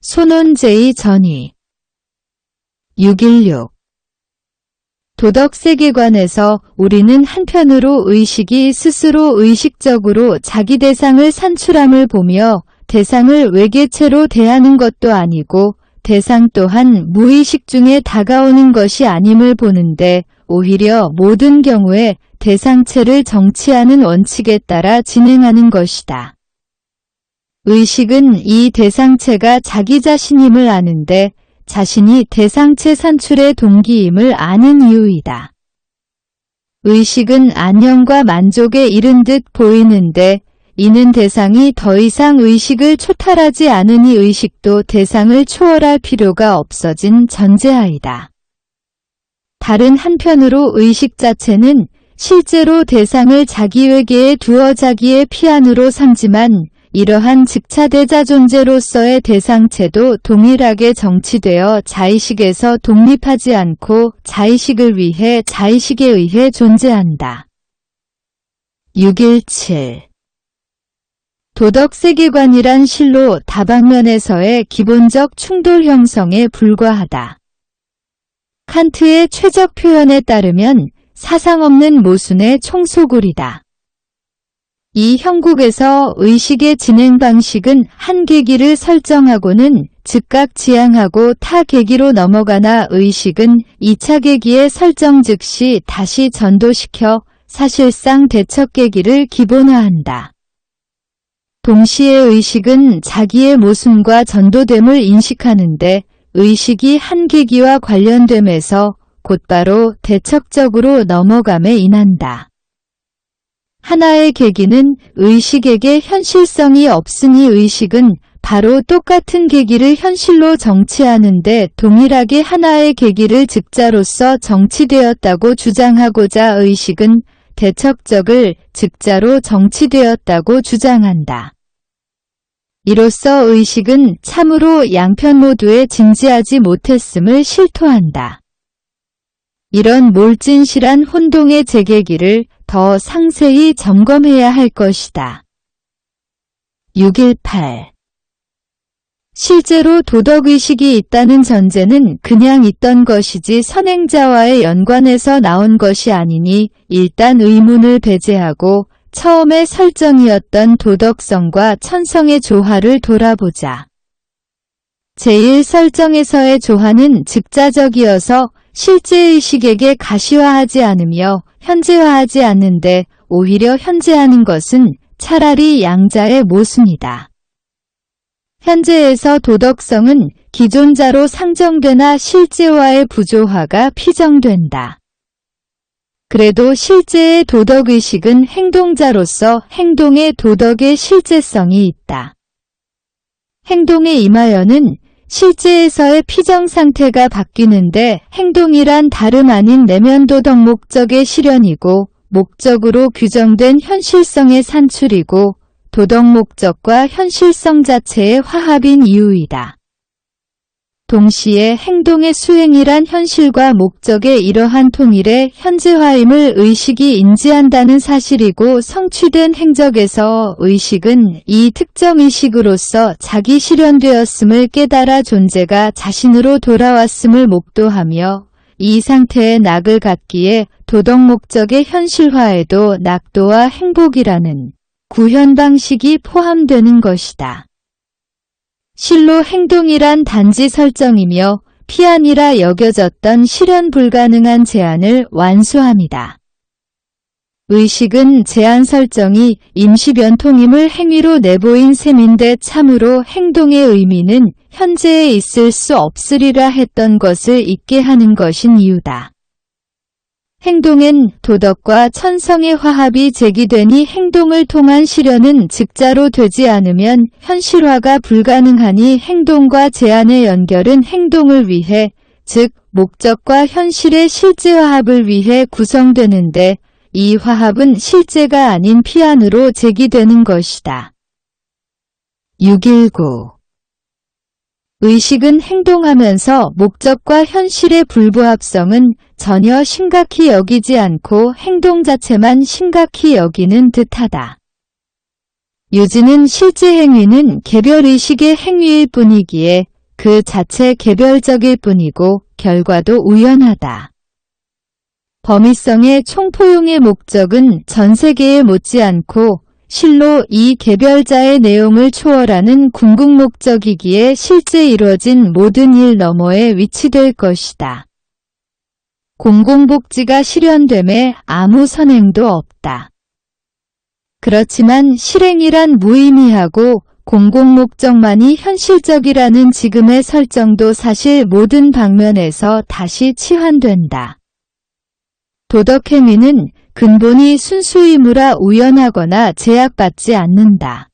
손원제의 전위 616 도덕 세계관에서 우리는 한편으로 의식이 스스로 의식적으로 자기 대상을 산출함을 보며 대상을 외계체로 대하는 것도 아니고 대상 또한 무의식 중에 다가오는 것이 아님을 보는데 오히려 모든 경우에 대상체를 정치하는 원칙에 따라 진행하는 것이다. 의식은 이 대상체가 자기 자신임을 아는데 자신이 대상체 산출의 동기임을 아는 이유이다. 의식은 안녕과 만족에 이른 듯 보이는데 이는 대상이 더 이상 의식을 초탈하지 않으니 의식도 대상을 초월할 필요가 없어진 전제하이다. 다른 한편으로 의식 자체는 실제로 대상을 자기 외계에 두어 자기의 피안으로 삼지만 이러한 즉차대자 존재로서의 대상체도 동일하게 정치되어 자의식에서 독립하지 않고 자의식을 위해 자의식에 의해 존재한다. 617 도덕 세계관이란 실로 다방면에서의 기본적 충돌 형성에 불과하다. 칸트의 최적 표현에 따르면 사상 없는 모순의 총소굴이다. 이 형국에서 의식의 진행 방식은 한 계기를 설정하고는 즉각 지향하고 타 계기로 넘어가나 의식은 2차 계기의 설정 즉시 다시 전도시켜 사실상 대척 계기를 기본화한다. 동시에 의식은 자기의 모순과 전도됨을 인식하는데 의식이 한 계기와 관련됨에서 곧바로 대척적으로 넘어감에 인한다. 하나의 계기는 의식에게 현실성이 없으니 의식은 바로 똑같은 계기를 현실로 정치하는데 동일하게 하나의 계기를 즉자로서 정치되었다고 주장하고자 의식은 대척적을 즉자로 정치되었다고 주장한다. 이로써 의식은 참으로 양편 모두에 진지하지 못했음을 실토한다. 이런 몰진실한 혼동의 재계기를 더 상세히 점검해야 할 것이다. 618 실제로 도덕의식이 있다는 전제는 그냥 있던 것이지 선행자와의 연관에서 나온 것이 아니니 일단 의문을 배제하고 처음의 설정이었던 도덕성과 천성의 조화를 돌아보자. 제1설정에서의 조화는 즉자적이어서 실제의식에게 가시화하지 않으며 현재화하지 않는데 오히려 현재하는 것은 차라리 양자의 모순이다. 현재에서 도덕성은 기존자로 상정되나 실제와의 부조화가 피정된다. 그래도 실제의 도덕의식은 행동자로서 행동의 도덕의 실제성이 있다. 행동에 임하여는 실제에서의 피정상태가 바뀌는데 행동이란 다름 아닌 내면 도덕 목적의 실현이고 목적으로 규정된 현실성의 산출이고 도덕 목적과 현실성 자체의 화합인 이유이다. 동시에 행동의 수행이란 현실과 목적의 이러한 통일의 현재화임을 의식이 인지한다는 사실이고 성취된 행적에서 의식은 이 특정 의식으로서 자기 실현되었음을 깨달아 존재가 자신으로 돌아왔음을 목도하며 이 상태의 낙을 갖기에 도덕 목적의 현실화에도 낙도와 행복이라는 구현 방식이 포함되는 것이다. 실로 행동이란 단지 설정이며 피안이라 여겨졌던 실현 불가능한 제한을 완수함이다. 의식은 제한 설정이 임시 변통임을 행위로 내보인 셈인데 참으로 행동의 의미는 현재에 있을 수 없으리라 했던 것을 잊게 하는 것인 이유다. 행동엔 도덕과 천성의 화합이 제기되니 행동을 통한 실현은 즉자로 되지 않으면 현실화가 불가능하니 행동과 제한의 연결은 행동을 위해, 즉 목적과 현실의 실제 화합을 위해 구성되는데 이 화합은 실제가 아닌 피안으로 제기되는 것이다. 619 의식은 행동하면서 목적과 현실의 불부합성은 전혀 심각히 여기지 않고 행동 자체만 심각히 여기는 듯하다. 유지는 실제 행위는 개별 의식의 행위일 뿐이기에 그 자체 개별적일 뿐이고 결과도 우연하다. 범위성의 총포용의 목적은 전 세계에 못지않고 실로 이 개별자의 내용을 초월하는 궁극 목적이기에 실제 이루어진 모든 일 너머에 위치될 것이다. 공공복지가 실현됨에 아무 선행도 없다. 그렇지만 실행이란 무의미하고 공공목적만이 현실적이라는 지금의 설정도 사실 모든 방면에서 다시 치환된다. 도덕행위는 근본이 순수의무라 우연하거나 제약받지 않는다.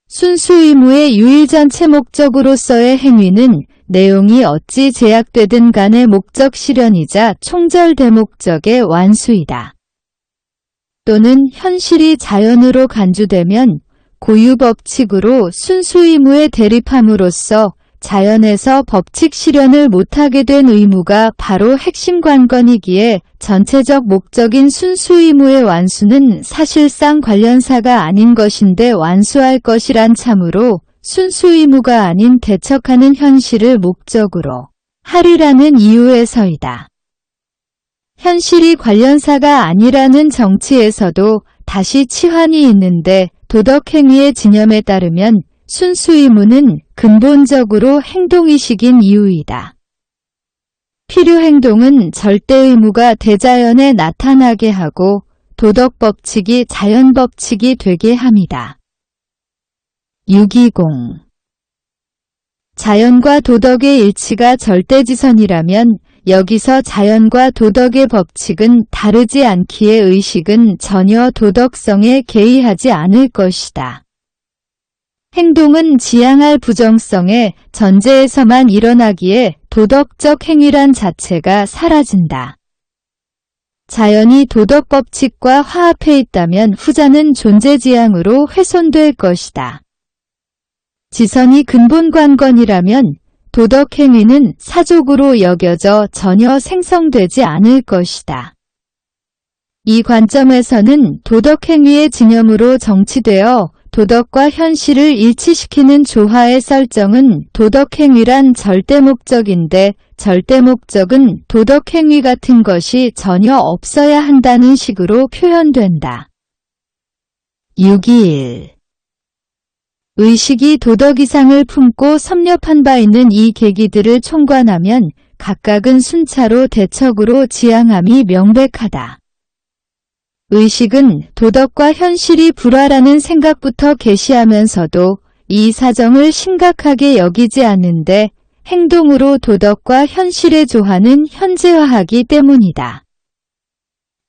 순수의무의 유일전체 목적으로서의 행위는 내용이 어찌 제약되든 간의 목적 실현이자 총절 대목적의 완수이다. 또는 현실이 자연으로 간주되면 고유법칙으로 순수의무에 대립함으로써 자연에서 법칙 실현을 못하게 된 의무가 바로 핵심 관건이기에 전체적 목적인 순수의무의 완수는 사실상 관련사가 아닌 것인데 완수할 것이란 참으로 순수의무가 아닌 대척하는 현실을 목적으로 하리라는 이유에서이다. 현실이 관련사가 아니라는 정치에서도 다시 치환이 있는데 도덕행위의 진념에 따르면 순수의무는 근본적으로 행동의식인 이유이다. 필요행동은 절대의무가 대자연에 나타나게 하고 도덕법칙이 자연법칙이 되게 함이다. 620. 자연과 도덕의 일치가 절대지선이라면 여기서 자연과 도덕의 법칙은 다르지 않기에 의식은 전혀 도덕성에 개의하지 않을 것이다. 행동은 지향할 부정성의 전제에서만 일어나기에 도덕적 행위란 자체가 사라진다. 자연이 도덕법칙과 화합해 있다면 후자는 존재지향으로 훼손될 것이다. 지선이 근본관건이라면 도덕행위는 사족으로 여겨져 전혀 생성되지 않을 것이다. 이 관점에서는 도덕행위의 진념으로 정치되어 도덕과 현실을 일치시키는 조화의 설정은 도덕행위란 절대목적인데 절대목적은 도덕행위 같은 것이 전혀 없어야 한다는 식으로 표현된다. 621. 의식이 도덕 이상을 품고 섭렵한 바 있는 이 계기들을 총관하면 각각은 순차로 대척으로 지향함이 명백하다. 의식은 도덕과 현실이 불화라는 생각부터 계시하면서도 이 사정을 심각하게 여기지 않는데 행동으로 도덕과 현실의 조화는 현재화하기 때문이다.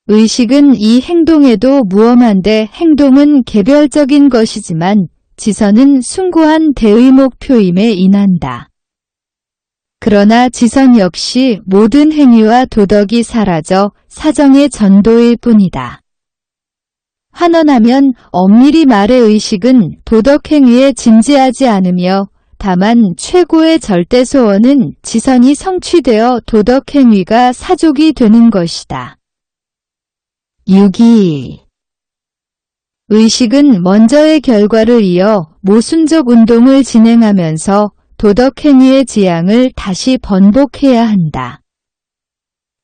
의식은 이 행동에도 무엄한데 행동은 개별적인 것이지만 지선은 숭고한 대의목 표임에 인한다. 그러나 지선 역시 모든 행위와 도덕이 사라져 사정의 전도일 뿐이다. 환원하면 엄밀히 말해 의식은 도덕행위에 진지하지 않으며 다만 최고의 절대소원은 지선이 성취되어 도덕행위가 사족이 되는 것이다. 622. 의식은 먼저의 결과를 이어 모순적 운동을 진행하면서 도덕행위의 지향을 다시 번복해야 한다.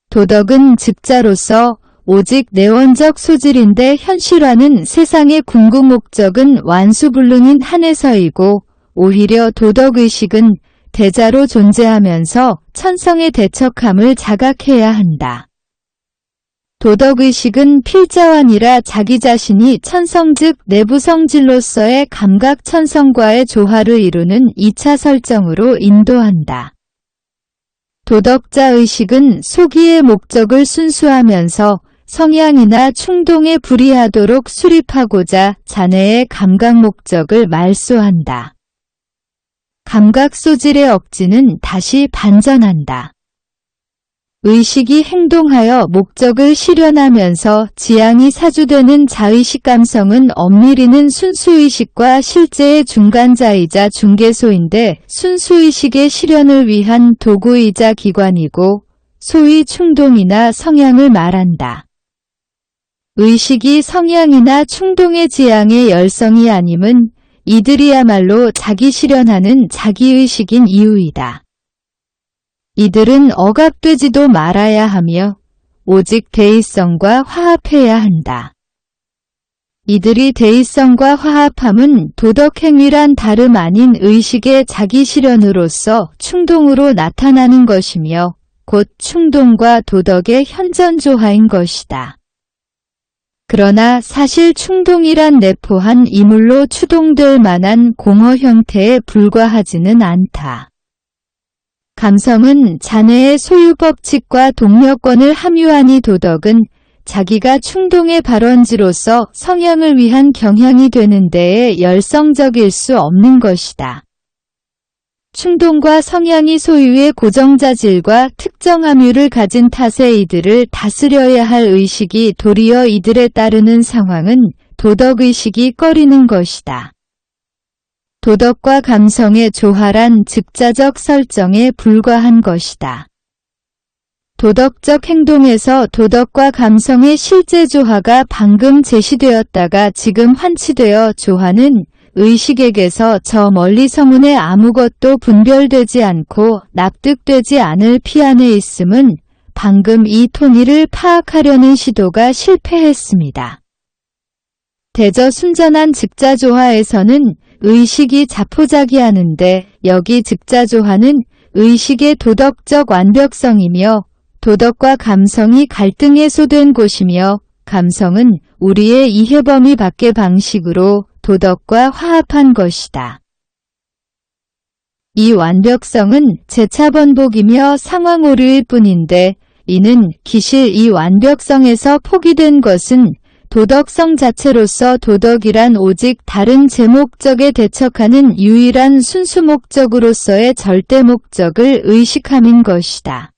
도덕은 즉자로서 오직 내원적 소질인데 현실화는 세상의 궁극 목적은 완수불능인 한에서이고 오히려 도덕의식은 대자로 존재하면서 천성의 대척함을 자각해야 한다. 도덕의식은 필자완이라 자기 자신이 천성 즉 내부성질로서의 감각천성과의 조화를 이루는 2차 설정으로 인도한다. 도덕자의식은 소기의 목적을 순수하면서 성향이나 충동에 불이하도록 수립하고자 자네의 감각 목적을 말소한다. 감각 소질의 억지는 다시 반전한다. 의식이 행동하여 목적을 실현하면서 지향이 사주되는 자의식 감성은 엄밀히는 순수의식과 실제의 중간자이자 중개소인데 순수의식의 실현을 위한 도구이자 기관이고 소위 충동이나 성향을 말한다. 의식이 성향이나 충동의 지향의 열성이 아님은 이들이야말로 자기 실현하는 자기의식인 이유이다. 이들은 억압되지도 말아야 하며 오직 대의성과 화합해야 한다. 이들이 대의성과 화합함은 도덕행위란 다름 아닌 의식의 자기 실현으로서 충동으로 나타나는 것이며 곧 충동과 도덕의 현전조화인 것이다. 그러나 사실 충동이란 내포한 이물로 추동될 만한 공허 형태에 불과하지는 않다. 감성은 자네의 소유법칙과 동력권을 함유하니 도덕은 자기가 충동의 발원지로서 성향을 위한 경향이 되는 데에 열성적일 수 없는 것이다. 충동과 성향이 소유의 고정자질과 특정 함유를 가진 탓에 이들을 다스려야 할 의식이 도리어 이들에 따르는 상황은 도덕의식이 꺼리는 것이다. 도덕과 감성의 조화란 즉자적 설정에 불과한 것이다. 도덕적 행동에서 도덕과 감성의 실제 조화가 방금 제시되었다가 지금 환치되어 조화는 의식에게서 저 멀리 서문에 아무것도 분별되지 않고 납득되지 않을 피안에 있음은 방금 이 토니를 파악하려는 시도가 실패했습니다. 대저순전한 즉자조화에서는 의식이 자포자기하는데 여기 즉자조화는 의식의 도덕적 완벽성이며 도덕과 감성이 갈등 해소된 곳이며 감성은 우리의 이해 범위 밖의 방식으로 도덕과 화합한 것이다. 이 완벽성은 재차 번복이며 상황 오류일 뿐인데 이는 기실 이 완벽성에서 포기된 것은 도덕성 자체로서 도덕이란 오직 다른 제목적에 대척하는 유일한 순수 목적으로서의 절대 목적을 의식함인 것이다.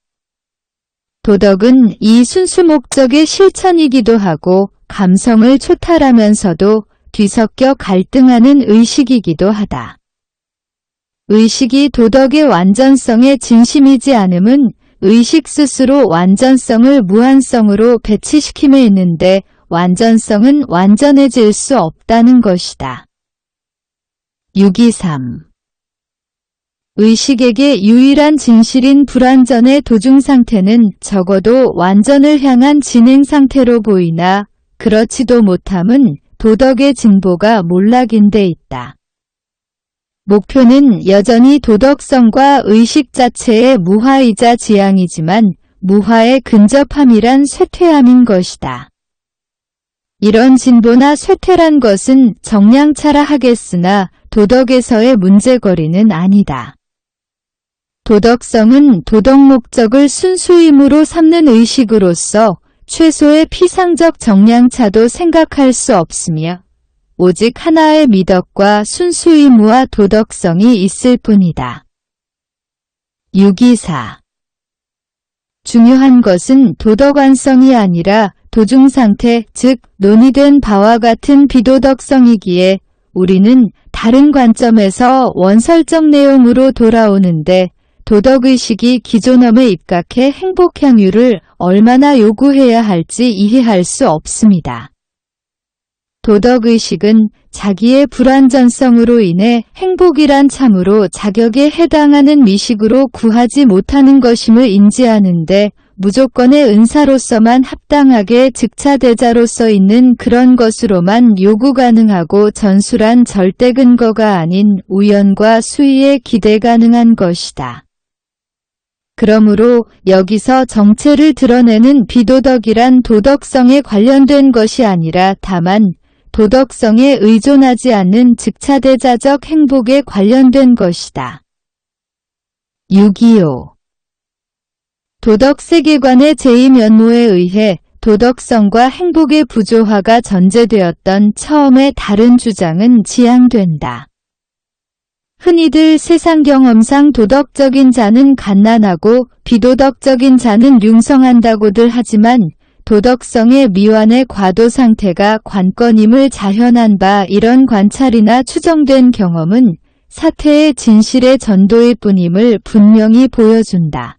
도덕은 이 순수 목적의 실천이기도 하고 감성을 초탈하면서도 뒤섞여 갈등하는 의식이기도 하다. 의식이 도덕의 완전성에 진심이지 않음은 의식 스스로 완전성을 무한성으로 배치시킴에 있는데 완전성은 완전해질 수 없다는 것이다. 623. 의식에게 유일한 진실인 불완전의 도중 상태는 적어도 완전을 향한 진행 상태로 보이나 그렇지도 못함은 도덕의 진보가 몰락인 데 있다. 목표는 여전히 도덕성과 의식 자체의 무화이자 지향이지만 무화에 근접함이란 쇠퇴함인 것이다. 이런 진보나 쇠퇴란 것은 정량차라 하겠으나 도덕에서의 문제거리는 아니다. 도덕성은 도덕 목적을 순수임으로 삼는 의식으로서 최소의 피상적 정량차도 생각할 수 없으며 오직 하나의 미덕과 순수의무와 도덕성이 있을 뿐이다. 624. 중요한 것은 도덕완성이 아니라 도중상태, 즉 논의된 바와 같은 비도덕성이기에 우리는 다른 관점에서 원설적 내용으로 돌아오는데 도덕의식이 기존엄에 입각해 행복향유를 얼마나 요구해야 할지 이해할 수 없습니다. 도덕의식은 자기의 불완전성으로 인해 행복이란 참으로 자격에 해당하는 미식으로 구하지 못하는 것임을 인지하는데 무조건의 은사로서만 합당하게 즉차대자로서 있는 그런 것으로만 요구 가능하고 전술한 절대 근거가 아닌 우연과 수의에 기대 가능한 것이다. 그러므로 여기서 정체를 드러내는 비도덕이란 도덕성에 관련된 것이 아니라 다만 도덕성에 의존하지 않는 즉차대자적 행복에 관련된 것이다. 625. 도덕세계관의 제2면모에 의해 도덕성과 행복의 부조화가 전제되었던 처음의 다른 주장은 지향된다. 흔히들 세상 경험상 도덕적인 자는 갓난하고 비도덕적인 자는 융성한다고들 하지만 도덕성의 미완의 과도 상태가 관건임을 자현한 바 이런 관찰이나 추정된 경험은 사태의 진실의 전도일 뿐임을 분명히 보여준다.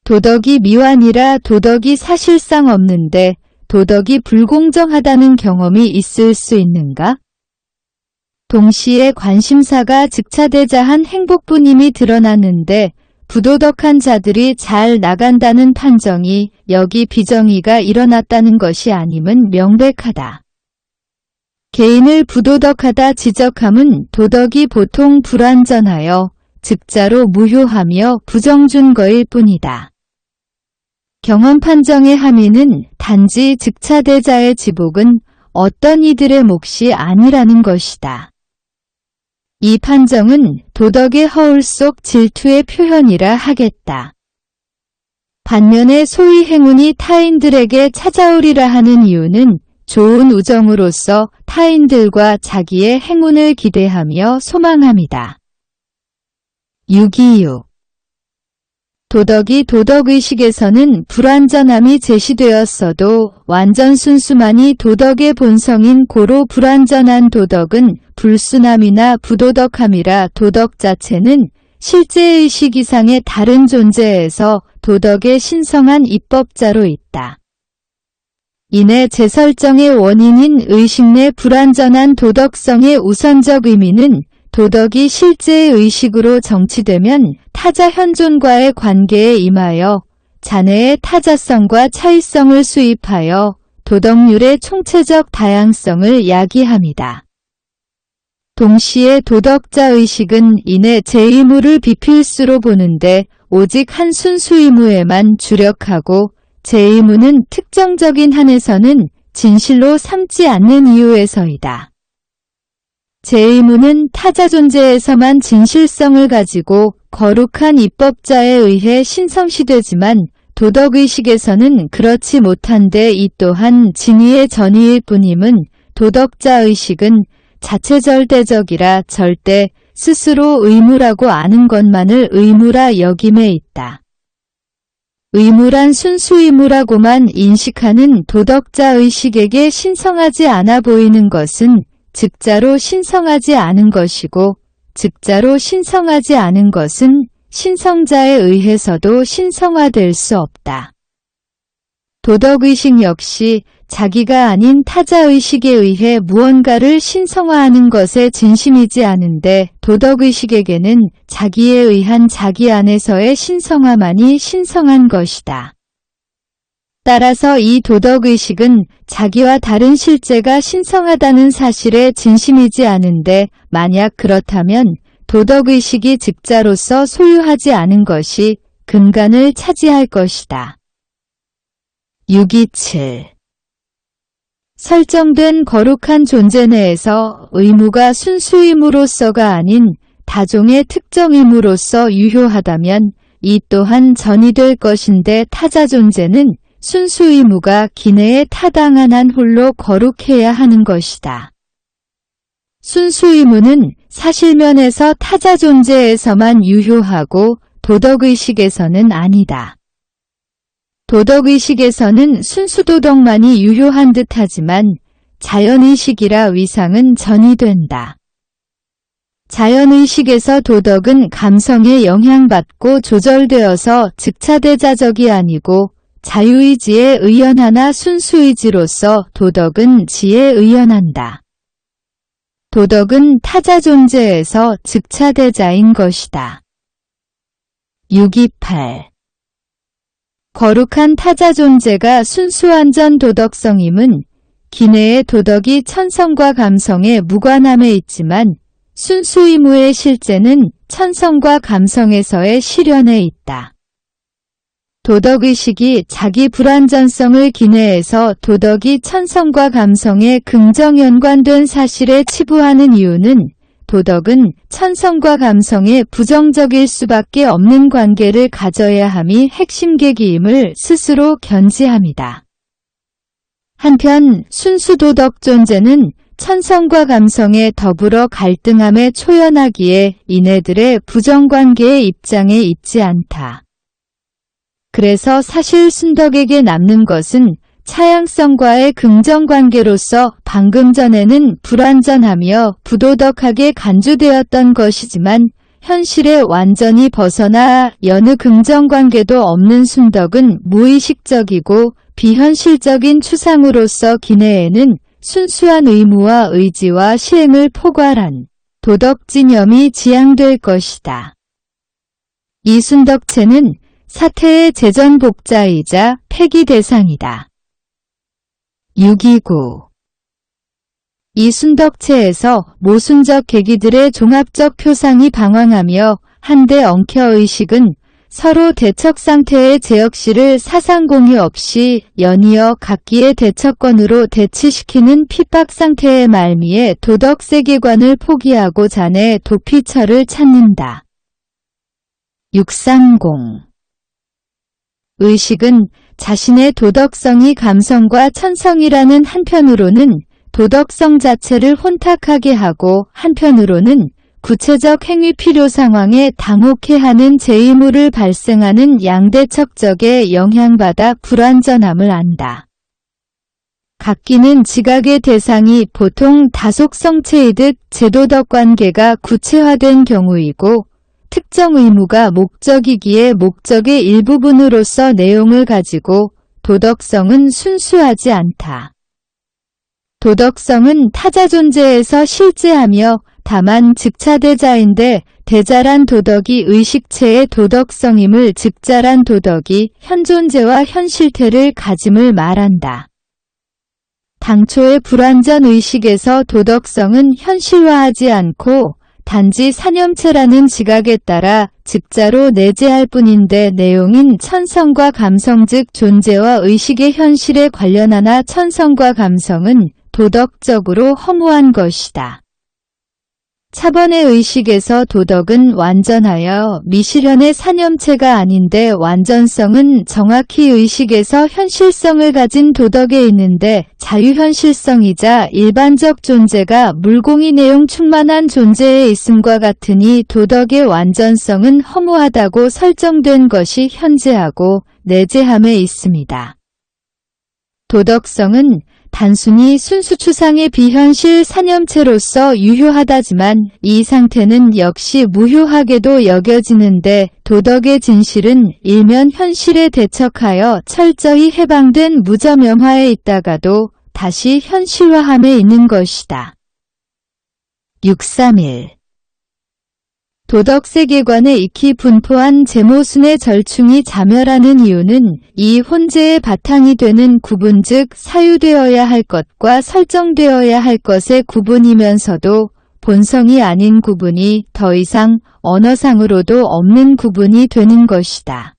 도덕이 미완이라 도덕이 사실상 없는데 도덕이 불공정하다는 경험이 있을 수 있는가? 동시에 관심사가 즉차되자 한 행복분임이 드러났는데 부도덕한 자들이 잘 나간다는 판정이 여기 비정의가 일어났다는 것이 아님은 명백하다. 개인을 부도덕하다 지적함은 도덕이 보통 불완전하여 즉자로 무효하며 부정준거일 뿐이다. 경험 판정의 함의는 단지 즉차대자의 지복은 어떤 이들의 몫이 아니라는 것이다. 이 판정은 도덕의 허울 속 질투의 표현이라 하겠다. 반면에 소위 행운이 타인들에게 찾아오리라 하는 이유는 좋은 우정으로서 타인들과 자기의 행운을 기대하며 소망함이다. 626. 도덕이 도덕의식에서는 불완전함이 제시되었어도 완전 순수만이 도덕의 본성인 고로 불완전한 도덕은 불순함이나 부도덕함이라 도덕 자체는 실제의식 이상의 다른 존재에서 도덕의 신성한 입법자로 있다. 이내 재설정의 원인인 의식 내 불완전한 도덕성의 우선적 의미는 도덕이 실제의 의식으로 정치되면 타자 현존과의 관계에 임하여 자내의 타자성과 차이성을 수입하여 도덕률의 총체적 다양성을 야기합니다. 동시에 도덕자 의식은 이내 제2무를 비필수로 보는데 오직 한 순수 의무에만 주력하고 제2무는 특정적인 한에서는 진실로 삼지 않는 이유에서이다. 제2무는 타자 존재에서만 진실성을 가지고 거룩한 입법자에 의해 신성시되지만 도덕의식에서는 그렇지 못한데 이 또한 진의의 전의일 뿐임은 도덕자 의식은 자체절대적이라 절대 스스로 의무라고 아는 것만을 의무라 여김에 있다. 의무란 순수 의무라고만 인식하는 도덕자 의식에게 신성하지 않아 보이는 것은 즉자로 신성하지 않은 것이고 즉자로 신성하지 않은 것은 신성자에 의해서도 신성화될 수 없다. 도덕의식 역시 자기가 아닌 타자의식에 의해 무언가를 신성화하는 것에 진심이지 않은데 도덕의식에게는 자기에 의한 자기 안에서의 신성화만이 신성한 것이다. 따라서 이 도덕의식은 자기와 다른 실제가 신성하다는 사실에 진심이지 않은데 만약 그렇다면 도덕의식이 즉자로서 소유하지 않은 것이 근간을 차지할 것이다. 627. 설정된 거룩한 존재 내에서 의무가 순수 의무로서가 아닌 다종의 특정 의무로서 유효하다면 이 또한 전이될 것인데 타자 존재는 순수 의무가 기내에 타당한 한 홀로 거룩해야 하는 것이다. 순수 의무는 사실면에서 타자 존재에서만 유효하고 도덕의식에서는 아니다. 도덕의식에서는 순수도덕만이 유효한 듯하지만 자연의식이라 위상은 전이된다. 자연의식에서 도덕은 감성에 영향받고 조절되어서 즉차대자적이 아니고 자유의지에 의연하나 순수의지로서 도덕은 지에 의연한다. 도덕은 타자 존재에서 즉차대자인 것이다. 628. 거룩한 타자 존재가 순수완전 도덕성임은 기내의 도덕이 천성과 감성에 무관함에 있지만 순수의무의 실제는 천성과 감성에서의 실현에 있다. 도덕의식이 자기 불완전성을 기내에서 도덕이 천성과 감성에 긍정 연관된 사실에 치부하는 이유는 도덕은 천성과 감성에 부정적일 수밖에 없는 관계를 가져야 함이 핵심 계기임을 스스로 견지합니다. 한편 순수도덕 존재는 천성과 감성에 더불어 갈등함에 초연하기에 이네들의 부정관계의 입장에 있지 않다. 그래서 사실 순덕에게 남는 것은 차양성과의 긍정관계로서 방금 전에는 불완전하며 부도덕하게 간주되었던 것이지만 현실에 완전히 벗어나 여느 긍정관계도 없는 순덕은 무의식적이고 비현실적인 추상으로서 기내에는 순수한 의무와 의지와 시행을 포괄한 도덕진념이 지향될 것이다. 이순덕체는 사태의 재전복자이자 폐기 대상이다. 629. 이순덕체에서 모순적 계기들의 종합적 표상이 방황하며 한데 엉켜의식은 서로 대척 상태의 제역시를 사상공유 없이 연이어 각기의 대척권으로 대치시키는 핍박 상태의 말미에 도덕 세계관을 포기하고 자네 도피처를 찾는다. 630. 의식은 자신의 도덕성이 감성과 천성이라는 한편으로는 도덕성 자체를 혼탁하게 하고 한편으로는 구체적 행위 필요 상황에 당혹해하는 제2물을 발생하는 양대척적에 영향받아 불완전함을 안다. 각기는 지각의 대상이 보통 다속성체이듯 제도덕 관계가 구체화된 경우이고 특정 의무가 목적이기에 목적의 일부분으로서 내용을 가지고 도덕성은 순수하지 않다. 도덕성은 타자 존재에서 실제하며 다만 즉차대자인데 대자란 도덕이 의식체의 도덕성임을 즉자란 도덕이 현존재와 현실태를 가짐을 말한다. 당초의 불완전 의식에서 도덕성은 현실화하지 않고 단지 사념체라는 지각에 따라 즉자로 내재할 뿐인데 내용인 천성과 감성 즉 존재와 의식의 현실에 관련하나 천성과 감성은 도덕적으로 허무한 것이다. 차번의 의식에서 도덕은 완전하여 미실현의 사념체가 아닌데 완전성은 정확히 의식에서 현실성을 가진 도덕에 있는데 자유현실성이자 일반적 존재가 물공의 내용 충만한 존재에 있음과 같으니 도덕의 완전성은 허무하다고 설정된 것이 현재하고 내재함에 있습니다. 도덕성은 단순히 순수추상의 비현실 사념체로서 유효하다지만 이 상태는 역시 무효하게도 여겨지는데 도덕의 진실은 일면 현실에 대척하여 철저히 해방된 무저면화에 있다가도 다시 현실화함에 있는 것이다. 631. 도덕세계관에 익히 분포한 제모순의 절충이 자멸하는 이유는 이 혼재의 바탕이 되는 구분 즉 사유되어야 할 것과 설정되어야 할 것의 구분이면서도 본성이 아닌 구분이 더 이상 언어상으로도 없는 구분이 되는 것이다.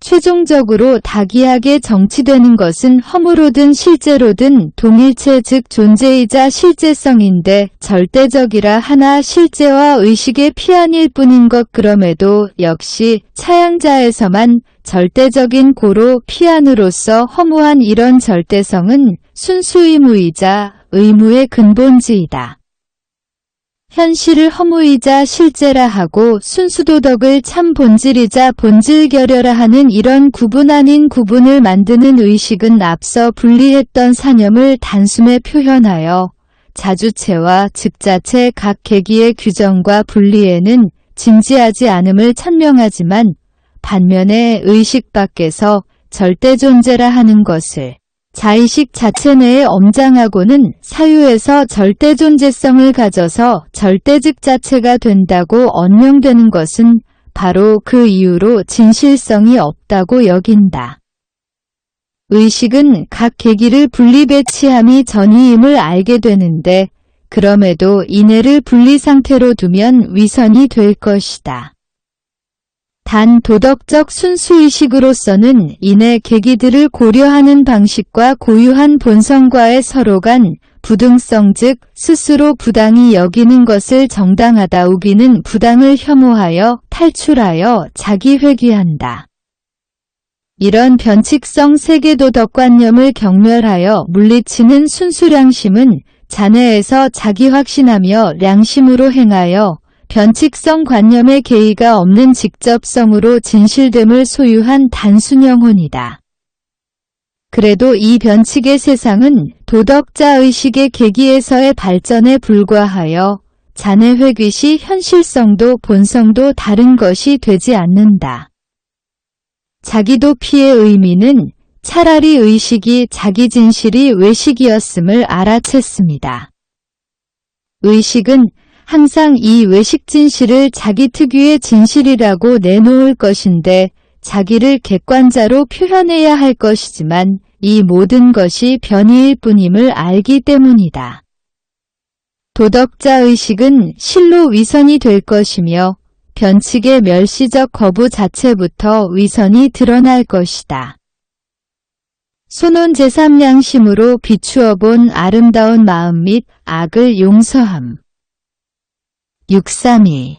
최종적으로 다기하게 정치되는 것은 허무로든 실제로든 동일체 즉 존재이자 실제성인데 절대적이라 하나 실제와 의식의 피안일 뿐인 것 그럼에도 역시 차양자에서만 절대적인 고로 피안으로서 허무한 이런 절대성은 순수의무이자 의무의 근본지이다. 현실을 허무이자 실제라 하고 순수도덕을 참 본질이자 본질결여라 하는 이런 구분 아닌 구분을 만드는 의식은 앞서 분리했던 사념을 단숨에 표현하여 자주체와 즉자체 각 계기의 규정과 분리에는 진지하지 않음을 천명하지만 반면에 의식 밖에서 절대존재라 하는 것을 자의식 자체 내에 엄장하고는 사유에서 절대존재성을 가져서 절대즉 자체가 된다고 언명되는 것은 바로 그 이유로 진실성이 없다고 여긴다. 의식은 각 계기를 분리배치함이 전이임을 알게 되는데 그럼에도 이내를 분리상태로 두면 위선이 될 것이다. 단 도덕적 순수의식으로서는 이내 계기들을 고려하는 방식과 고유한 본성과의 서로 간 부등성 즉 스스로 부당히 여기는 것을 정당하다 우기는 부당을 혐오하여 탈출하여 자기 회귀한다. 이런 변칙성 세계도덕관념을 경멸하여 물리치는 순수량심은 자내에서 자기 확신하며 량심으로 행하여 변칙성 관념의 개의가 없는 직접성으로 진실됨을 소유한 단순영혼이다. 그래도 이 변칙의 세상은 도덕자의식의 계기에서의 발전에 불과하여 자내 회귀 시 현실성도 본성도 다른 것이 되지 않는다. 자기도피의 의미는 차라리 의식이 자기 진실이 외식이었음을 알아챘습니다. 의식은 항상 이 외식 진실을 자기 특유의 진실이라고 내놓을 것인데 자기를 객관자로 표현해야 할 것이지만 이 모든 것이 변이일 뿐임을 알기 때문이다. 도덕자 의식은 실로 위선이 될 것이며 변칙의 멸시적 거부 자체부터 위선이 드러날 것이다. 손온 제3양심으로 비추어 본 아름다운 마음 및 악을 용서함. 632.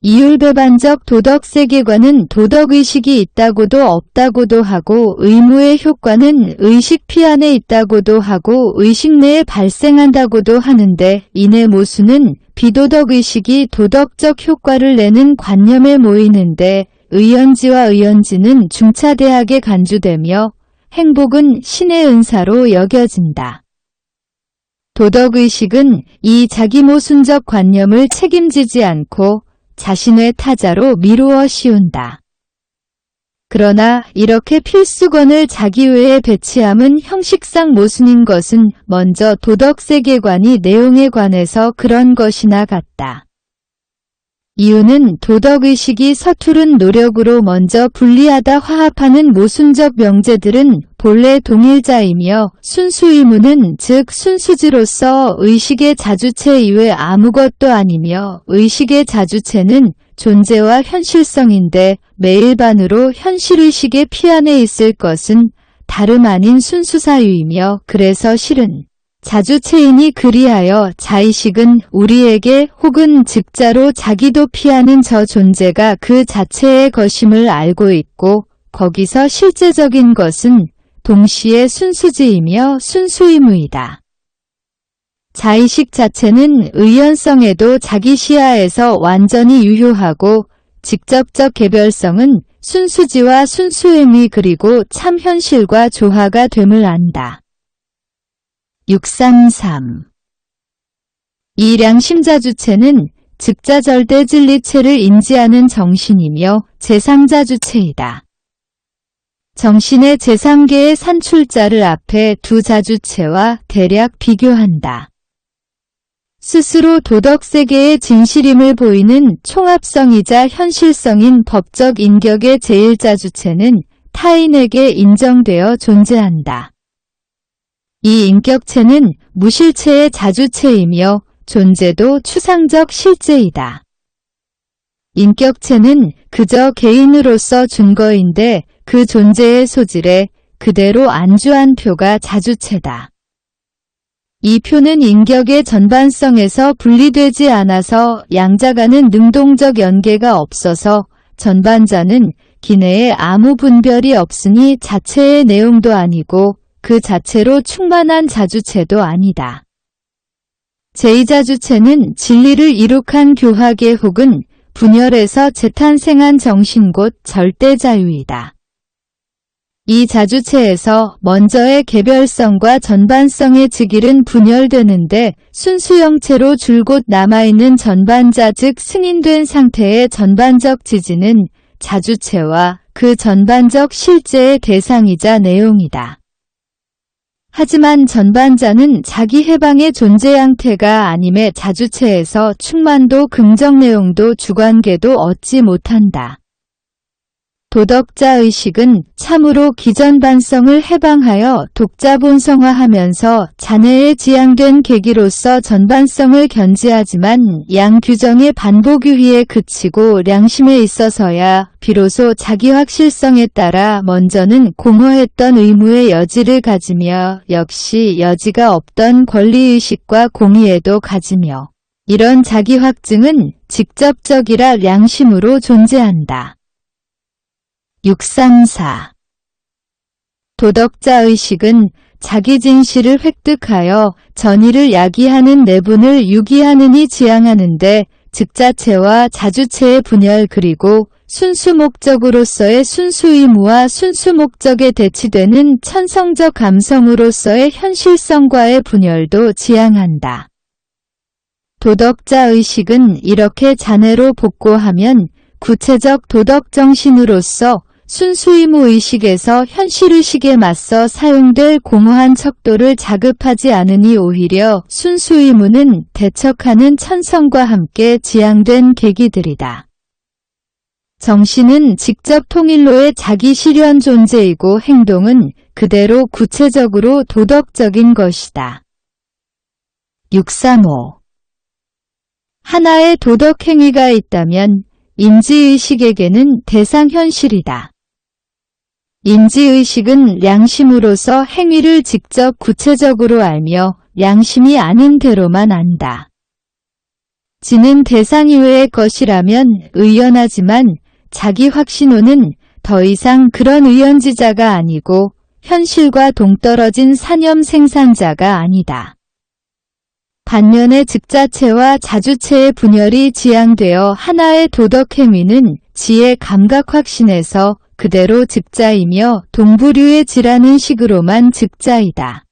이율배반적 도덕세계관은 도덕의식이 있다고도 없다고도 하고 의무의 효과는 의식 피 안에 있다고도 하고 의식 내에 발생한다고도 하는데 이내 모수는 비도덕의식이 도덕적 효과를 내는 관념에 모이는데 의연지와 의연지는 중차대하게 간주되며 행복은 신의 은사로 여겨진다. 도덕의식은 이 자기모순적 관념을 책임지지 않고 자신의 타자로 미루어 씌운다. 그러나 이렇게 필수권을 자기 외에 배치함은 형식상 모순인 것은 먼저 도덕세계관이 내용에 관해서 그런 것이나 같다. 이유는 도덕의식이 서투른 노력으로 먼저 분리하다 화합하는 모순적 명제들은 본래 동일자이며 순수의무는 즉 순수지로서 의식의 자주체 이외 아무것도 아니며 의식의 자주체는 존재와 현실성인데 매일반으로 현실의식의 피 안에 있을 것은 다름 아닌 순수사유이며 그래서 실은 자주체이니 그리하여 자의식은 우리에게 혹은 즉자로 자기도 피하는 저 존재가 그 자체의 것임을 알고 있고 거기서 실제적인 것은 동시에 순수지이며 순수의무이다. 자의식 자체는 의연성에도 자기 시야에서 완전히 유효하고 직접적 개별성은 순수지와 순수의무 그리고 참 현실과 조화가 됨을 안다. 633. 이 양심자주체는 즉자절대 진리체를 인지하는 정신이며 제3자주체이다. 정신의 제3계의 산출자를 앞에 두 자주체와 대략 비교한다. 스스로 도덕세계의 진실임을 보이는 총합성이자 현실성인 법적 인격의 제1자주체는 타인에게 인정되어 존재한다. 이 인격체는 무실체의 자주체이며 존재도 추상적 실제이다. 인격체는 그저 개인으로서 준거인데 그 존재의 소질에 그대로 안주한 표가 자주체다. 이 표는 인격의 전반성에서 분리되지 않아서 양자간은 능동적 연계가 없어서 전반자는 기내에 아무 분별이 없으니 자체의 내용도 아니고 그 자체로 충만한 자주체도 아니다. 제2자주체는 진리를 이룩한 교학의 혹은 분열에서 재탄생한 정신 곧 절대자유이다. 이 자주체에서 먼저의 개별성과 전반성의 직일은 분열되는데 순수형체로 줄곧 남아있는 전반자 즉 승인된 상태의 전반적 지지는 자주체와 그 전반적 실제의 대상이자 내용이다. 하지만 전반자는 자기 해방의 존재 양태가 아님에 자주체에서 충만도 긍정 내용도 주관계도 얻지 못한다. 도덕자 의식은 참으로 기전반성을 해방하여 독자본성화하면서 자내에 지향된 계기로서 전반성을 견지하지만 양규정의 반복유희에 그치고 양심에 있어서야 비로소 자기 확실성에 따라 먼저는 공허했던 의무의 여지를 가지며 역시 여지가 없던 권리의식과 공의에도 가지며 이런 자기 확증은 직접적이라 양심으로 존재한다. 634. 도덕자 의식은 자기 진실을 획득하여 전의를 야기하는 내분을 유기하느니 지향하는데 즉자체와 자주체의 분열 그리고 순수목적으로서의 순수의무와 순수목적에 대치되는 천성적 감성으로서의 현실성과의 분열도 지향한다. 도덕자 의식은 이렇게 자내로 복고하면 구체적 도덕정신으로서 순수의무의식에서 현실의식에 맞서 사용될 공허한 척도를 자급하지 않으니 오히려 순수의무는 대척하는 천성과 함께 지향된 계기들이다. 정신은 직접 통일로의 자기 실현 존재이고 행동은 그대로 구체적으로 도덕적인 것이다. 635. 하나의 도덕 행위가 있다면 인지의식에게는 대상 현실이다. 인지의식은 양심으로서 행위를 직접 구체적으로 알며 양심이 아닌 대로만 안다. 지는 대상 이외의 것이라면 의연하지만 자기 확신호는 더 이상 그런 의연지자가 아니고 현실과 동떨어진 사념 생산자가 아니다. 반면에 즉자체와 자주체의 분열이 지향되어 하나의 도덕 행위는 지의 감각 확신에서 그대로 즉자이며 동부류의 지라는 식으로만 즉자이다.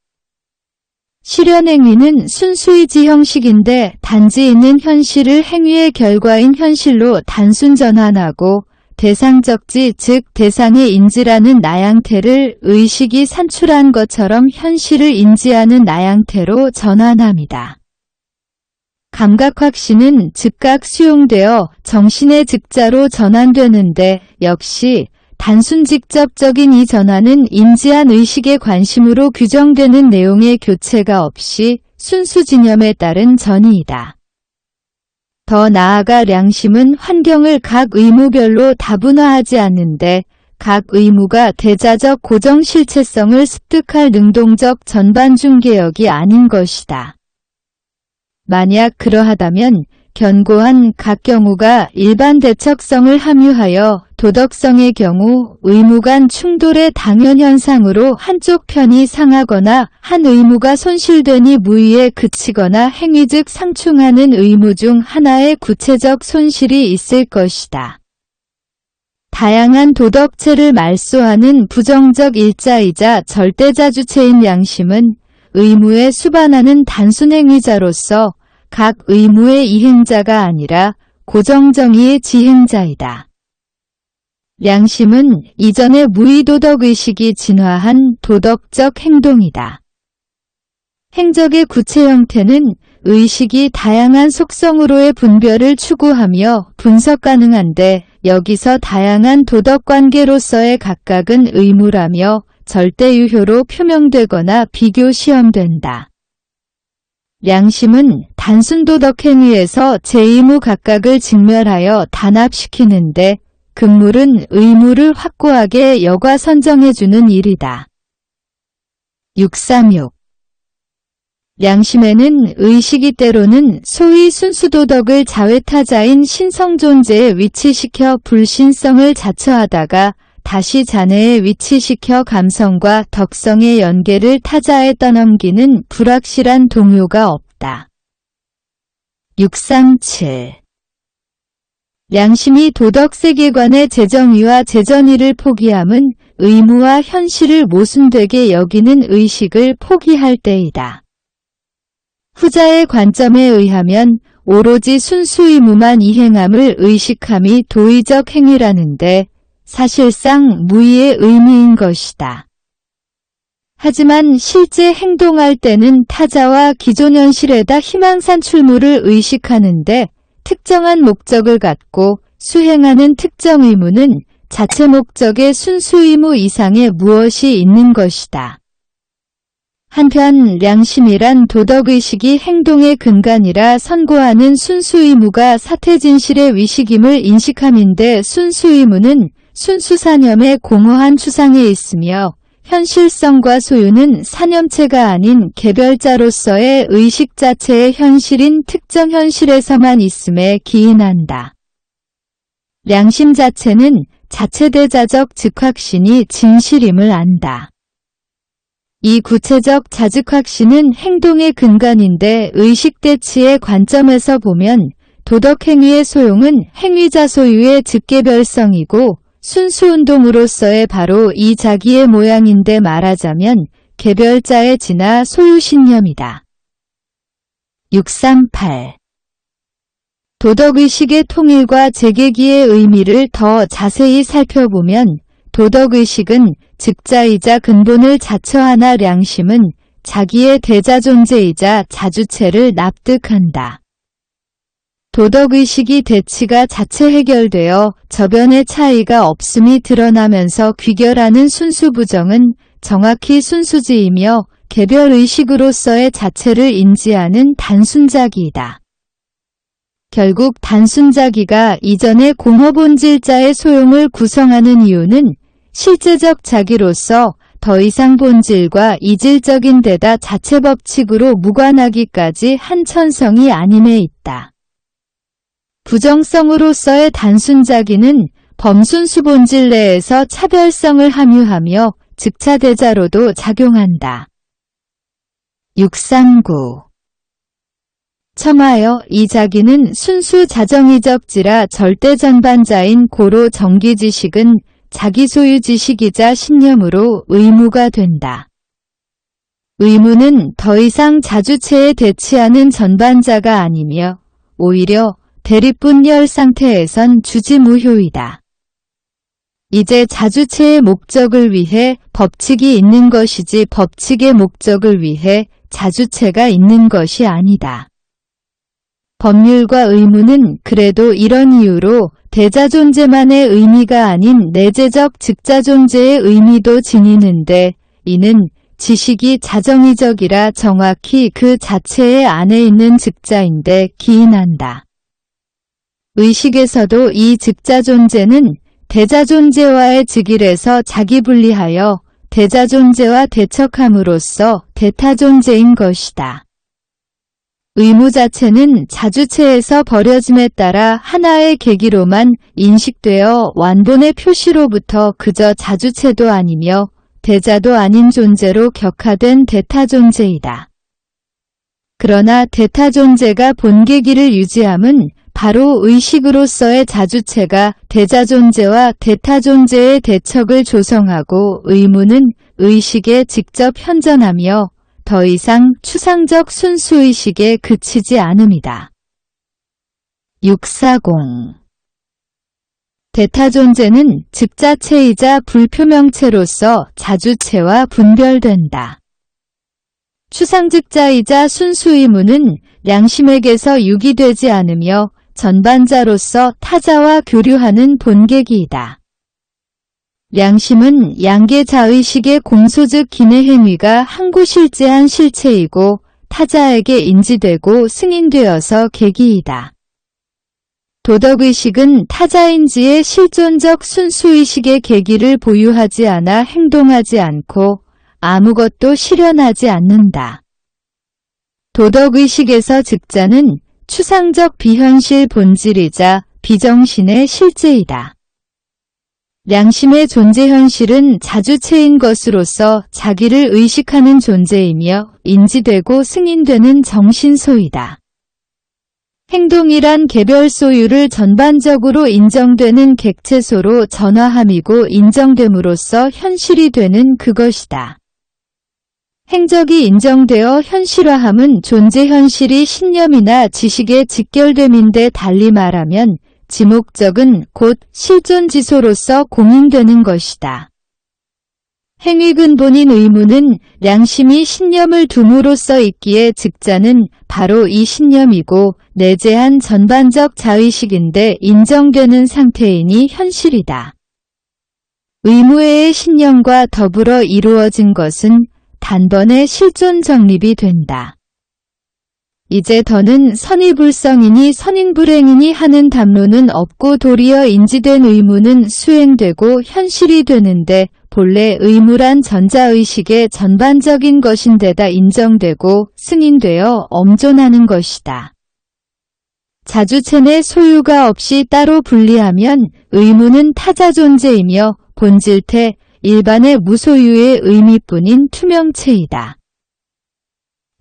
실현행위는 순수의지 형식인데 단지 있는 현실을 행위의 결과인 현실로 단순 전환하고 대상적지 즉 대상의 인지라는 나양태를 의식이 산출한 것처럼 현실을 인지하는 나양태로 전환합니다. 감각확신은 즉각 수용되어 정신의 즉자로 전환되는데 역시 단순 직접적인 이 전환은 인지한 의식의 관심으로 규정되는 내용의 교체가 없이 순수 진념에 따른 전이이다. 더 나아가 양심은 환경을 각 의무별로 다분화하지 않는데 각 의무가 대자적 고정 실체성을 습득할 능동적 전반중 개혁이 아닌 것이다. 만약 그러하다면 견고한 각 경우가 일반 대척성을 함유하여 도덕성의 경우 의무 간 충돌의 당연현상으로 한쪽 편이 상하거나 한 의무가 손실되니 무의에 그치거나 행위 즉 상충하는 의무 중 하나의 구체적 손실이 있을 것이다. 다양한 도덕체를 말소하는 부정적 일자이자 절대자주체인 양심은 의무에 수반하는 단순행위자로서 각 의무의 이행자가 아니라 고정정의의 지행자이다. 양심은 이전의 무의도덕의식이 진화한 도덕적 행동이다. 행적의 구체 형태는 의식이 다양한 속성으로의 분별을 추구하며 분석 가능한데 여기서 다양한 도덕관계로서의 각각은 의무라며 절대유효로 표명되거나 비교 시험된다. 양심은 단순 도덕행위에서 제2무 각각을 직멸하여 단합시키는데 극물은 의무를 확고하게 여과 선정해주는 일이다. 636. 양심에는 의식이 때로는 소위 순수도덕을 자외타자인 신성존재에 위치시켜 불신성을 자처하다가 다시 잔해에 위치시켜 감성과 덕성의 연계를 타자에 떠넘기는 불확실한 동요가 없다. 637. 양심이 도덕세계관의 재정의와 재전의를 포기함은 의무와 현실을 모순되게 여기는 의식을 포기할 때이다. 후자의 관점에 의하면 오로지 순수 의무만 이행함을 의식함이 도의적 행위라는데 사실상 무의의 의미인 것이다. 하지만 실제 행동할 때는 타자와 기존 현실에다 희망산출물을 의식하는데 특정한 목적을 갖고 수행하는 특정 의무는 자체 목적의 순수 의무 이상의 무엇이 있는 것이다. 한편 양심이란 도덕의식이 행동의 근간이라 선고하는 순수 의무가 사태진실의 위식임을 인식함인데 순수 의무는 순수사념의 공허한 추상에 있으며 현실성과 소유는 사념체가 아닌 개별자로서의 의식 자체의 현실인 특정 현실에서만 있음에 기인한다. 양심 자체는 자체대자적 즉확신이 진실임을 안다. 이 구체적 자즉확신은 행동의 근간인데 의식대치의 관점에서 보면 도덕행위의 소용은 행위자 소유의 즉개별성이고 순수운동으로서의 바로 이 자기의 모양인데 말하자면 개별자의 지나 소유신념이다. 638. 도덕의식의 통일과 재계기의 의미를 더 자세히 살펴보면 도덕의식은 즉자이자 근본을 자처하나 양심은 자기의 대자존재이자 자주체를 납득한다. 도덕의식이 대치가 자체 해결되어 저변의 차이가 없음이 드러나면서 귀결하는 순수부정은 정확히 순수지이며 개별의식으로서의 자체를 인지하는 단순자기이다. 결국 단순자기가 이전의 공허본질자의 소용을 구성하는 이유는 실제적 자기로서 더 이상 본질과 이질적인 데다 자체법칙으로 무관하기까지 한 천성이 아님에 있다. 부정성으로서의 단순자기는 범순수본질 내에서 차별성을 함유하며 즉차대자로도 작용한다. 639. 첨하여 이 자기는 순수 자정이적지라 절대전반자인 고로 정기지식은 자기 소유 지식이자 신념으로 의무가 된다. 의무는 더 이상 자주체에 대치하는 전반자가 아니며 오히려 대립분열 상태에선 주지무효이다. 이제 자주체의 목적을 위해 법칙이 있는 것이지 법칙의 목적을 위해 자주체가 있는 것이 아니다. 법률과 의무는 그래도 이런 이유로 대자존재만의 의미가 아닌 내재적 즉자존재의 의미도 지니는데 이는 지식이 자정이적이라 정확히 그 자체의 안에 있는 즉자인데 기인한다. 의식에서도 이 즉자존재는 대자존재와의 즉일에서 자기분리하여 대자존재와 대척함으로써 대타존재인 것이다. 의무 자체는 자주체에서 버려짐에 따라 하나의 계기로만 인식되어 완본의 표시로부터 그저 자주체도 아니며 대자도 아닌 존재로 격화된 대타존재이다. 그러나 대타존재가 본계기를 유지함은 바로 의식으로서의 자주체가 대자존재와 대타존재의 대척을 조성하고 의무는 의식에 직접 현존하며 더 이상 추상적 순수의식에 그치지 않음이다. 640. 대타존재는 즉자체이자 불표명체로서 자주체와 분별된다. 추상즉자이자 순수의무는 양심에게서 유기되지 않으며 전반자로서 타자와 교류하는 본계기이다. 양심은 양계자의식의 공소즉 기내 행위가 항구실제한 실체이고 타자에게 인지되고 승인되어서 계기이다. 도덕의식은 타자인지의 실존적 순수의식의 계기를 보유하지 않아 행동하지 않고 아무것도 실현하지 않는다. 도덕의식에서 즉자는 추상적 비현실 본질이자 비정신의 실제이다. 양심의 존재 현실은 자주체인 것으로서 자기를 의식하는 존재이며 인지되고 승인되는 정신소이다. 행동이란 개별 소유를 전반적으로 인정되는 객체소로 전화함이고 인정됨으로써 현실이 되는 그것이다. 행적이 인정되어 현실화함은 존재 현실이 신념이나 지식에 직결됨인데 달리 말하면 지목적은 곧 실존지소로서 공인되는 것이다. 행위 근본인 의무는 양심이 신념을 둠으로써 있기에 즉자는 바로 이 신념이고 내재한 전반적 자의식인데 인정되는 상태이니 현실이다. 의무의 신념과 더불어 이루어진 것은 단번에 실존 정립이 된다. 이제 더는 선의불성이니 선인불행이니 하는 담론은 없고 도리어 인지된 의무는 수행되고 현실이 되는데 본래 의무란 전자의식의 전반적인 것인데다 인정되고 승인되어 엄존하는 것이다. 자주체 내 소유가 없이 따로 분리하면 의무는 타자 존재이며 본질태 일반의 무소유의 의미뿐인 투명체이다.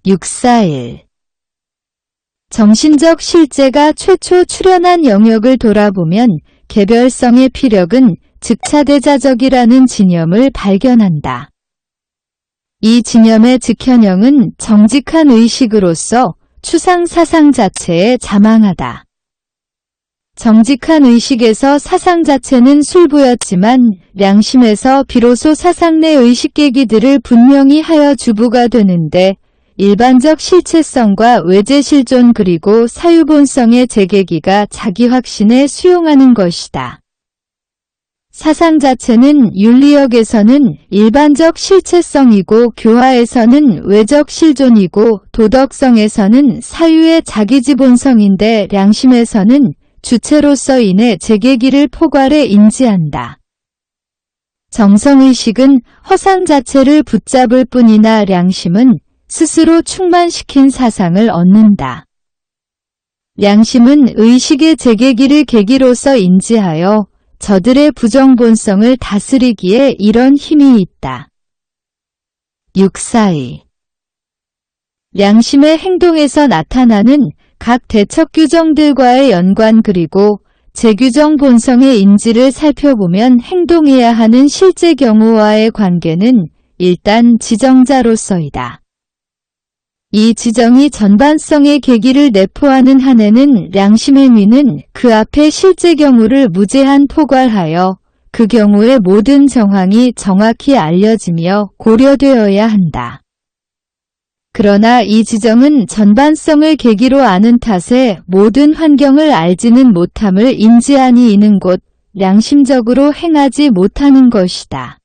641. 정신적 실제가 최초 출현한 영역을 돌아보면 개별성의 피력은 즉차대자적이라는 진념을 발견한다. 이 진념의 즉현형은 정직한 의식으로서 추상사상 자체에 자망하다. 정직한 의식에서 사상 자체는 술부였지만 양심에서 비로소 사상 내 의식계기들을 분명히 하여 주부가 되는데 일반적 실체성과 외제 실존 그리고 사유본성의 재계기가 자기 확신에 수용하는 것이다. 사상 자체는 윤리역에서는 일반적 실체성이고 교화에서는 외적 실존이고 도덕성에서는 사유의 자기지본성인데 양심에서는 주체로서인의 재계기를 포괄해 인지한다. 정성의식은 허상 자체를 붙잡을 뿐이나 양심은 스스로 충만시킨 사상을 얻는다. 양심은 의식의 재계기를 계기로서 인지하여 저들의 부정본성을 다스리기에 이런 힘이 있다. 642. 양심의 행동에서 나타나는 각 대척 규정들과의 연관 그리고 재규정 본성의 인지를 살펴보면 행동해야 하는 실제 경우와의 관계는 일단 지정자로서이다. 이 지정이 전반성의 계기를 내포하는 한에는 양심행위는 그 앞에 실제 경우를 무제한 포괄하여 그 경우의 모든 정황이 정확히 알려지며 고려되어야 한다. 그러나 이 지정은 전반성을 계기로 아는 탓에 모든 환경을 알지는 못함을 인지하니 이는 곧 양심적으로 행하지 못하는 것이다.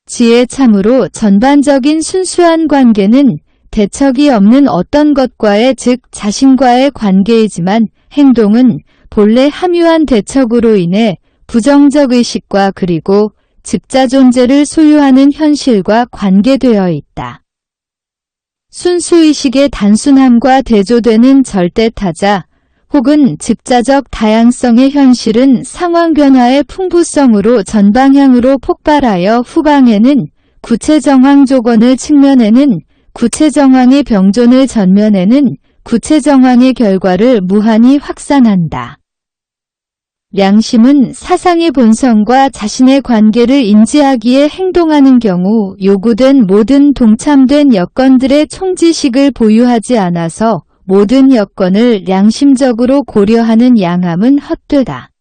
지혜 참으로 전반적인 순수한 관계는 대척이 없는 어떤 것과의 즉 자신과의 관계이지만 행동은 본래 함유한 대척으로 인해 부정적 의식과 그리고 즉자 존재를 소유하는 현실과 관계되어 있다. 순수의식의 단순함과 대조되는 절대타자 혹은 즉자적 다양성의 현실은 상황 변화의 풍부성으로 전방향으로 폭발하여 후방에는 구체정황 조건을 측면에는 구체정황의 병존을 전면에는 구체정황의 결과를 무한히 확산한다. 양심은 사상의 본성과 자신의 관계를 인지하기에 행동하는 경우 요구된 모든 동참된 여건들의 총지식을 보유하지 않아서 모든 여건을 양심적으로 고려하는 양함은 헛되다.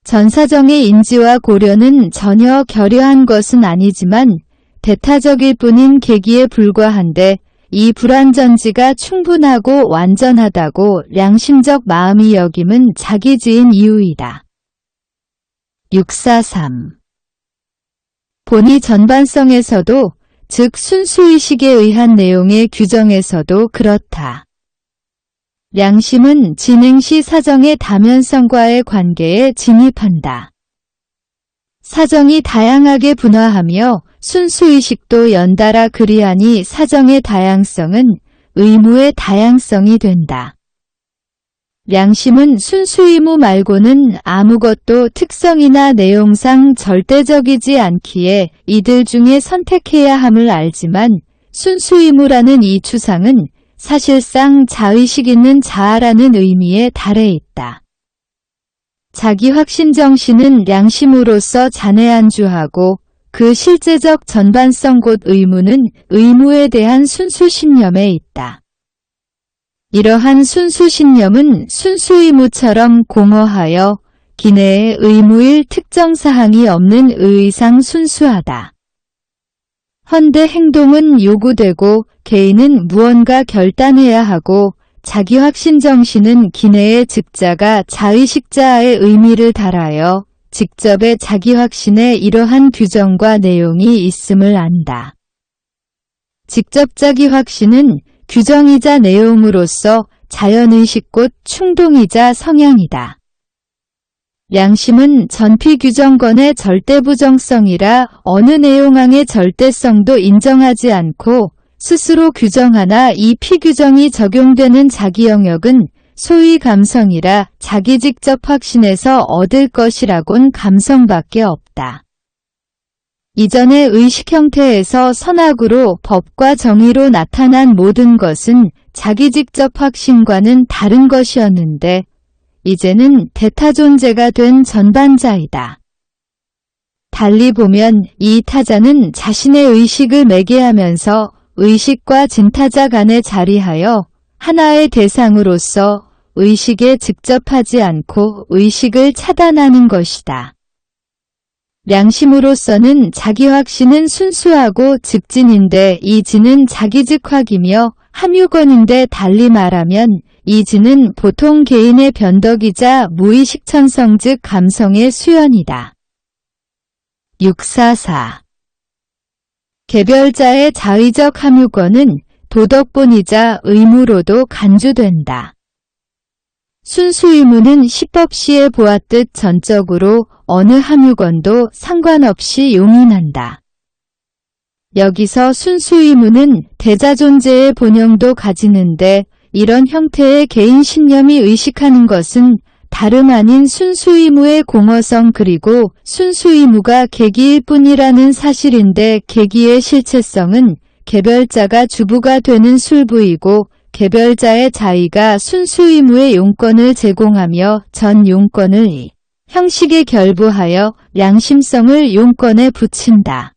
전사정의 인지와 고려는 전혀 결여한 것은 아니지만 대타적일 뿐인 계기에 불과한데 이 불완전지가 충분하고 완전하다고 양심적 마음이 여김은 자기지인 이유이다. 643. 본의 전반성에서도 즉 순수의식에 의한 내용의 규정에서도 그렇다. 양심은 진행시 사정의 다면성과의 관계에 진입한다. 사정이 다양하게 분화하며 순수의식도 연달아 그리하니 사정의 다양성은 의무의 다양성이 된다. 양심은 순수의무 말고는 아무것도 특성이나 내용상 절대적이지 않기에 이들 중에 선택해야 함을 알지만 순수의무라는 이 추상은 사실상 자의식 있는 자아라는 의미에 달해 있다. 자기 확신 정신은 양심으로서 잔해안주하고 그 실제적 전반성 곧 의무는 의무에 대한 순수신념에 있다. 이러한 순수신념은 순수의무처럼 공허하여 기내에 의무일 특정 사항이 없는 의의상 순수하다. 헌데 행동은 요구되고 개인은 무언가 결단해야 하고 자기 확신 정신은 기내의 즉자가 자의식자의 의미를 달하여 직접의 자기 확신에 이러한 규정과 내용이 있음을 안다. 직접 자기 확신은 규정이자 내용으로서 자연의식 곧 충동이자 성향이다. 양심은 전피규정권의 절대부정성이라 어느 내용항의 절대성도 인정하지 않고 스스로 규정하나 이 피규정이 적용되는 자기 영역은 소위 감성이라 자기 직접 확신에서 얻을 것이라곤 감성밖에 없다. 이전의 의식 형태에서 선악으로 법과 정의로 나타난 모든 것은 자기 직접 확신과는 다른 것이었는데 이제는 대타존재가 된 전반자이다. 달리 보면 이 타자는 자신의 의식을 매개하면서 의식과 진타자 간에 자리하여 하나의 대상으로서 의식에 직접 하지 않고 의식을 차단하는 것이다. 양심으로서는 자기 확신은 순수하고 즉진인데 이지는 자기즉확이며 함유권인데 달리 말하면 이지는 보통 개인의 변덕이자 무의식 천성 즉 감성의 수연이다. 644. 개별자의 자의적 함유권은 도덕본이자 의무로도 간주된다. 순수의무는 시법시에 보았듯 전적으로 어느 함유권도 상관없이 용인한다. 여기서 순수의무는 대자존재의 본형도 가지는데 이런 형태의 개인 신념이 의식하는 것은 다름 아닌 순수의무의 공허성 그리고 순수의무가 계기일 뿐이라는 사실인데 계기의 실체성은 개별자가 주부가 되는 술부이고 개별자의 자의가 순수의무의 용권을 제공하며 전 용권을 이 형식에 결부하여 양심성을 용권에 붙인다.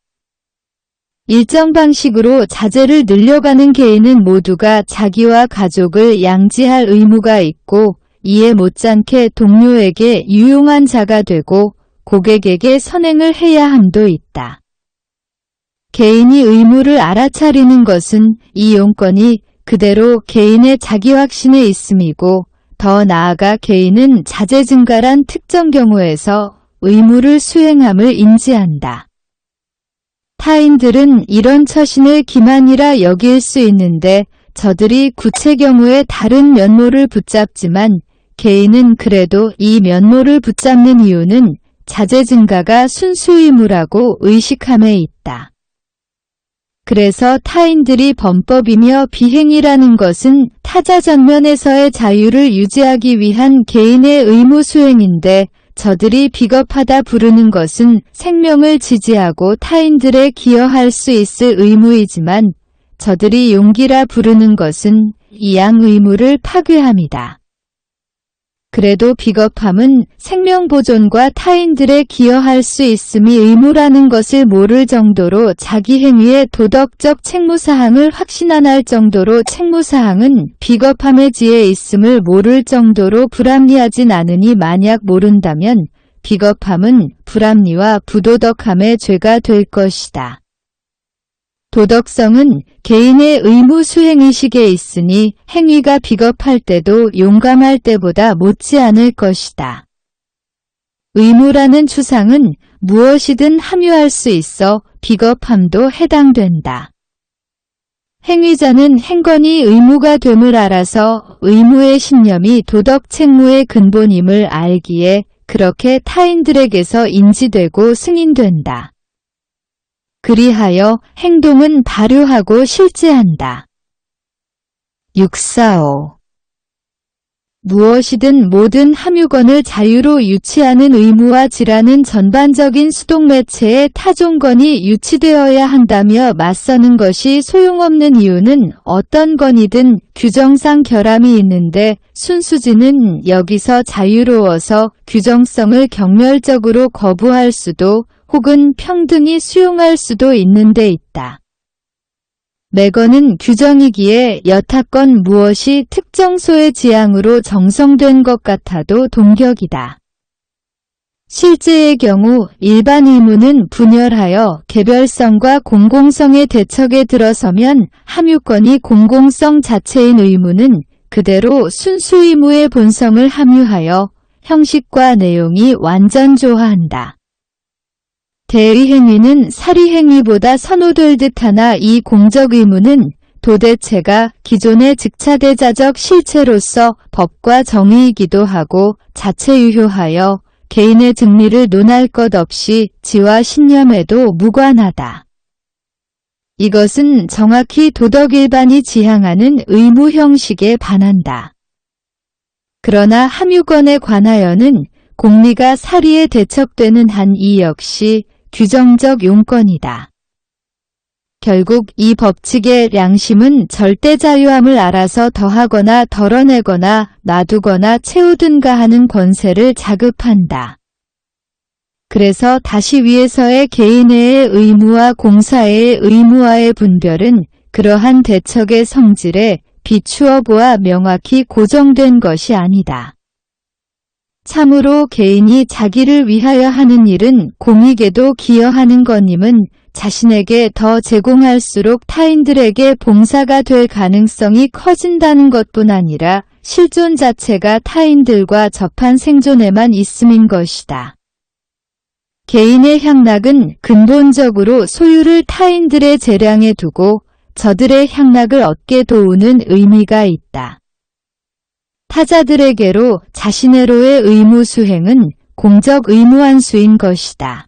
일정 방식으로 자제를 늘려가는 개인은 모두가 자기와 가족을 양지할 의무가 있고 이에 못지않게 동료에게 유용한 자가 되고 고객에게 선행을 해야 함도 있다. 개인이 의무를 알아차리는 것은 이 용권이 그대로 개인의 자기 확신에 있음이고 더 나아가 개인은 자제 증가란 특정 경우에서 의무를 수행함을 인지한다. 타인들은 이런 처신을 기만이라 여길 수 있는데 저들이 구체 경우에 다른 면모를 붙잡지만 개인은 그래도 이 면모를 붙잡는 이유는 자제 증가가 순수의무라고 의식함에 있다. 그래서 타인들이 범법이며 비행이라는 것은 타자 전면에서의 자유를 유지하기 위한 개인의 의무 수행인데 저들이 비겁하다 부르는 것은 생명을 지지하고 타인들에 기여할 수 있을 의무이지만 저들이 용기라 부르는 것은 이양 의무를 파괴함이다. 그래도 비겁함은 생명보존과 타인들에 기여할 수 있음이 의무라는 것을 모를 정도로 자기 행위의 도덕적 책무사항을 확신 안 할 정도로 책무사항은 비겁함에 지혜 있음을 모를 정도로 불합리하진 않으니 만약 모른다면 비겁함은 불합리와 부도덕함의 죄가 될 것이다. 도덕성은 개인의 의무 수행의식에 있으니 행위가 비겁할 때도 용감할 때보다 못지않을 것이다. 의무라는 추상은 무엇이든 함유할 수 있어 비겁함도 해당된다. 행위자는 행건이 의무가 됨을 알아서 의무의 신념이 도덕 책무의 근본임을 알기에 그렇게 타인들에게서 인지되고 승인된다. 그리하여 행동은 발효하고 실제한다. 645. 무엇이든 모든 함유권을 자유로 유치하는 의무와 지라는 전반적인 수동매체의 타종권이 유치되어야 한다며 맞서는 것이 소용없는 이유는 어떤 건이든 규정상 결함이 있는데 순수지는 여기서 자유로워서 규정성을 경멸적으로 거부할 수도 혹은 평등히 수용할 수도 있는 데 있다. 매거는 규정이기에 여타건 무엇이 특정소의 지향으로 정성된 것 같아도 동격이다. 실제의 경우 일반 의무는 분열하여 개별성과 공공성의 대척에 들어서면 함유권이 공공성 자체인 의무는 그대로 순수 의무의 본성을 함유하여 형식과 내용이 완전 조화한다. 대의행위는 사리행위보다 선호될 듯하나 이 공적의무는 도대체가 기존의 직차대자적 실체로서 법과 정의이기도 하고 자체유효하여 개인의 증리를 논할 것 없이 지와 신념에도 무관하다. 이것은 정확히 도덕일반이 지향하는 의무 형식에 반한다. 그러나 함유권에 관하여는 공리가 사리에 대척되는 한 이 역시 규정적 용권이다. 결국 이 법칙의 양심은 절대 자유함을 알아서 더하거나 덜어내거나 놔두거나 채우든가 하는 권세를 자급한다. 그래서 다시 위에서의 개인의 의무와 공사의 의무와의 분별은 그러한 대척의 성질에 비추어 보아 명확히 고정된 것이 아니다. 참으로 개인이 자기를 위하여 하는 일은 공익에도 기여하는 것임은 자신에게 더 제공할수록 타인들에게 봉사가 될 가능성이 커진다는 것뿐 아니라 실존 자체가 타인들과 접한 생존에만 있음인 것이다. 개인의 향락은 근본적으로 소유를 타인들의 재량에 두고 저들의 향락을 얻게 도우는 의미가 있다. 타자들에게로 자신의로의 의무 수행은 공적 의무환수인 것이다.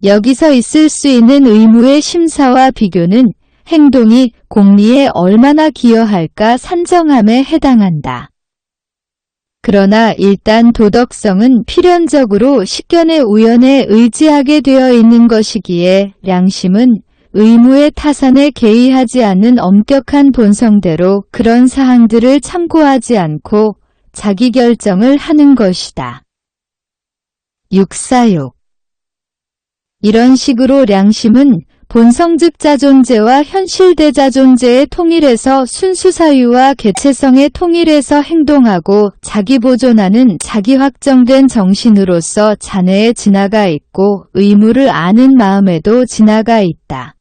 여기서 있을 수 있는 의무의 심사와 비교는 행동이 공리에 얼마나 기여할까 산정함에 해당한다. 그러나 일단 도덕성은 필연적으로 식견의 우연에 의지하게 되어 있는 것이기에 양심은 의무의 타산에 개의하지 않는 엄격한 본성대로 그런 사항들을 참고하지 않고 자기 결정을 하는 것이다. 646. 이런 식으로 양심은 본성즉 자존재와 현실대자존재의 통일에서 순수사유와 개체성의 통일에서 행동하고 자기 보존하는 자기 확정된 정신으로서 자내에 지나가 있고 의무를 아는 마음에도 지나가 있다.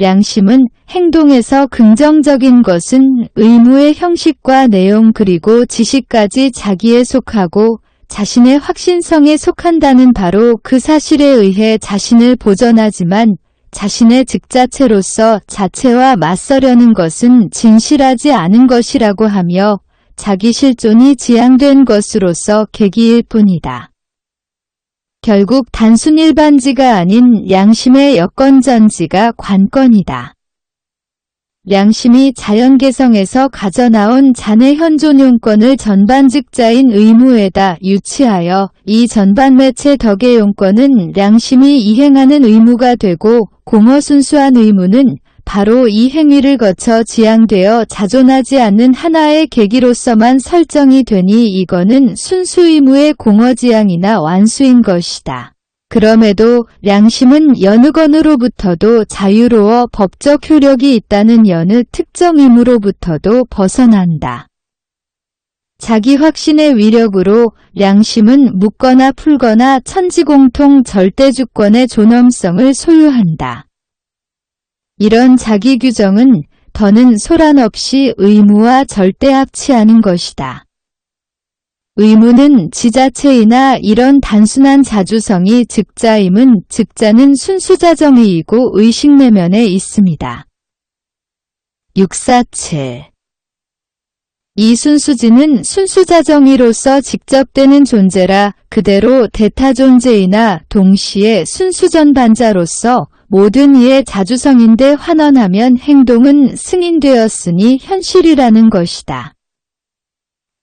양심은 행동에서 긍정적인 것은 의무의 형식과 내용 그리고 지식까지 자기에 속하고 자신의 확신성에 속한다는 바로 그 사실에 의해 자신을 보존하지만 자신의 즉자체로서 자체와 맞서려는 것은 진실하지 않은 것이라고 하며 자기 실존이 지향된 것으로서 계기일 뿐이다. 결국 단순 일반지가 아닌 양심의 여건전지가 관건이다. 양심이 자연개성에서 가져나온 자내 현존용권을 전반직자인 의무에다 유치하여 이 전반매체 덕의 용권은 양심이 이행하는 의무가 되고 공허순수한 의무는 바로 이 행위를 거쳐 지향되어 자존하지 않는 하나의 계기로서만 설정이 되니 이거는 순수의무의 공허지향이나 완수인 것이다. 그럼에도 양심은 여느 건으로부터도 자유로워 법적 효력이 있다는 여느 특정 의무로부터도 벗어난다. 자기 확신의 위력으로 양심은 묻거나 풀거나 천지공통 절대주권의 존엄성을 소유한다. 이런 자기 규정은 더는 소란 없이 의무와 절대 합치하는 것이다. 의무는 지자체이나 이런 단순한 자주성이 즉자임은 즉자는 순수자정의이고 의식내면에 있습니다. 647. 이 순수지는 순수자정의로서 직접되는 존재라 그대로 대타존재이나 동시에 순수전반자로서 모든 이의 자주성인데 환원하면 행동은 승인되었으니 현실이라는 것이다.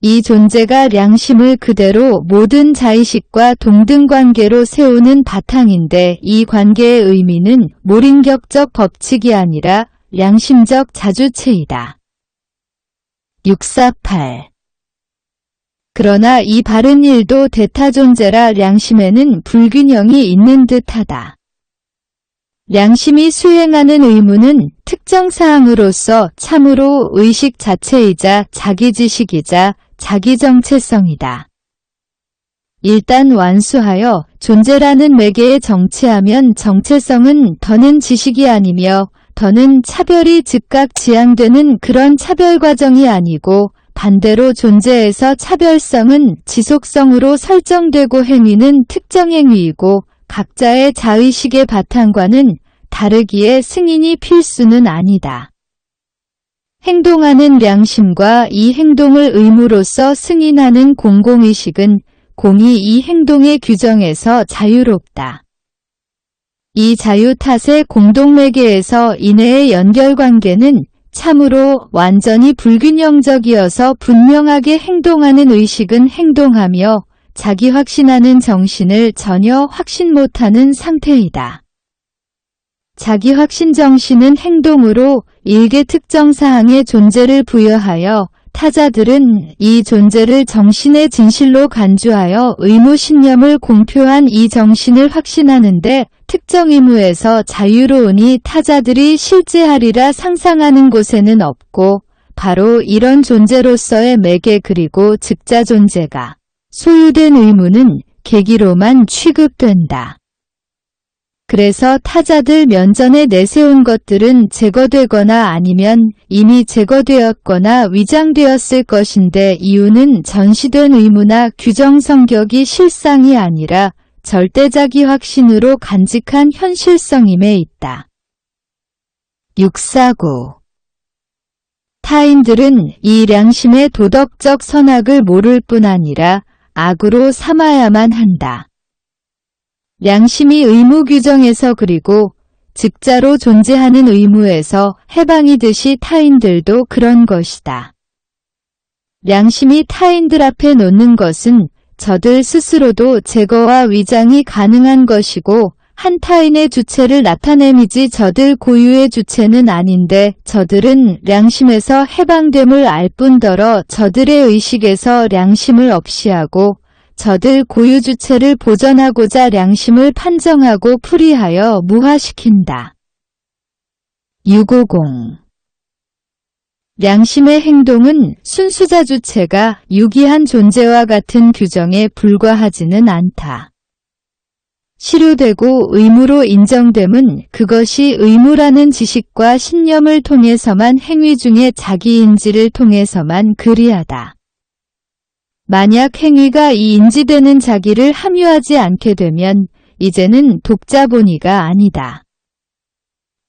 이 존재가 양심을 그대로 모든 자의식과 동등관계로 세우는 바탕인데 이 관계의 의미는 몰인격적 법칙이 아니라 양심적 자주체이다. 648. 그러나 이 바른 일도 대타존재라 양심에는 불균형이 있는 듯하다. 양심이 수행하는 의무는 특정 사항으로서 참으로 의식 자체이자 자기지식이자 자기정체성이다. 일단 완수하여 존재라는 매개에 정체하면 정체성은 더는 지식이 아니며 더는 차별이 즉각 지향되는 그런 차별 과정이 아니고 반대로 존재에서 차별성은 지속성으로 설정되고 행위는 특정 행위이고 각자의 자의식의 바탕과는 다르기에 승인이 필수는 아니다. 행동하는 양심과 이 행동을 의무로서 승인하는 공공의식은 공이 이 행동의 규정에서 자유롭다. 이 자유 탓의 공동매개에서 이내의 연결관계는 참으로 완전히 불균형적이어서 분명하게 행동하는 의식은 행동하며 자기 확신하는 정신을 전혀 확신 못하는 상태이다. 자기 확신 정신은 행동으로 일개 특정 사항의 존재를 부여하여 타자들은 이 존재를 정신의 진실로 간주하여 의무신념을 공표한 이 정신을 확신하는데 특정 의무에서 자유로우니 타자들이 실제하리라 상상하는 곳에는 없고 바로 이런 존재로서의 매개 그리고 즉자 존재가 소유된 의무는 계기로만 취급된다. 그래서 타자들 면전에 내세운 것들은 제거되거나 아니면 이미 제거되었거나 위장되었을 것인데 이유는 전시된 의무나 규정 성격이 실상이 아니라 절대자기 확신으로 간직한 현실성임에 있다. 649. 타인들은 이 양심의 도덕적 선악을 모를 뿐 아니라 악으로 삼아야만 한다. 양심이 의무 규정에서 그리고 즉자로 존재하는 의무에서 해방이듯이 타인들도 그런 것이다. 양심이 타인들 앞에 놓는 것은 저들 스스로도 제거와 위장이 가능한 것이고 한 타인의 주체를 나타냄이지 저들 고유의 주체는 아닌데 저들은 양심에서 해방됨을 알 뿐더러 저들의 의식에서 양심을 없이하고 저들 고유 주체를 보전하고자 양심을 판정하고 풀이하여 무화시킨다. 650. 양심의 행동은 순수자 주체가 유기한 존재와 같은 규정에 불과하지는 않다. 실효되고 의무로 인정됨은 그것이 의무라는 지식과 신념을 통해서만 행위 중에 자기인지를 통해서만 그리하다. 만약 행위가 이 인지되는 자기를 함유하지 않게 되면 이제는 독자본의가 아니다.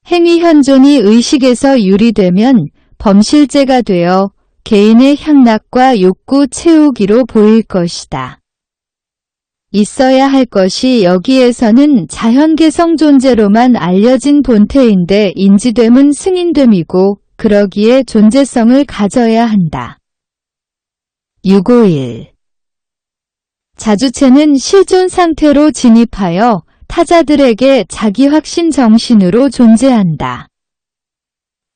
행위 현존이 의식에서 유리되면 범실죄가 되어 개인의 향락과 욕구 채우기로 보일 것이다. 있어야 할 것이 여기에서는 자연개성 존재로만 알려진 본태인데 인지됨은 승인됨이고 그러기에 존재성을 가져야 한다. 651. 자주체는 실존 상태로 진입하여 타자들에게 자기 확신 정신으로 존재한다.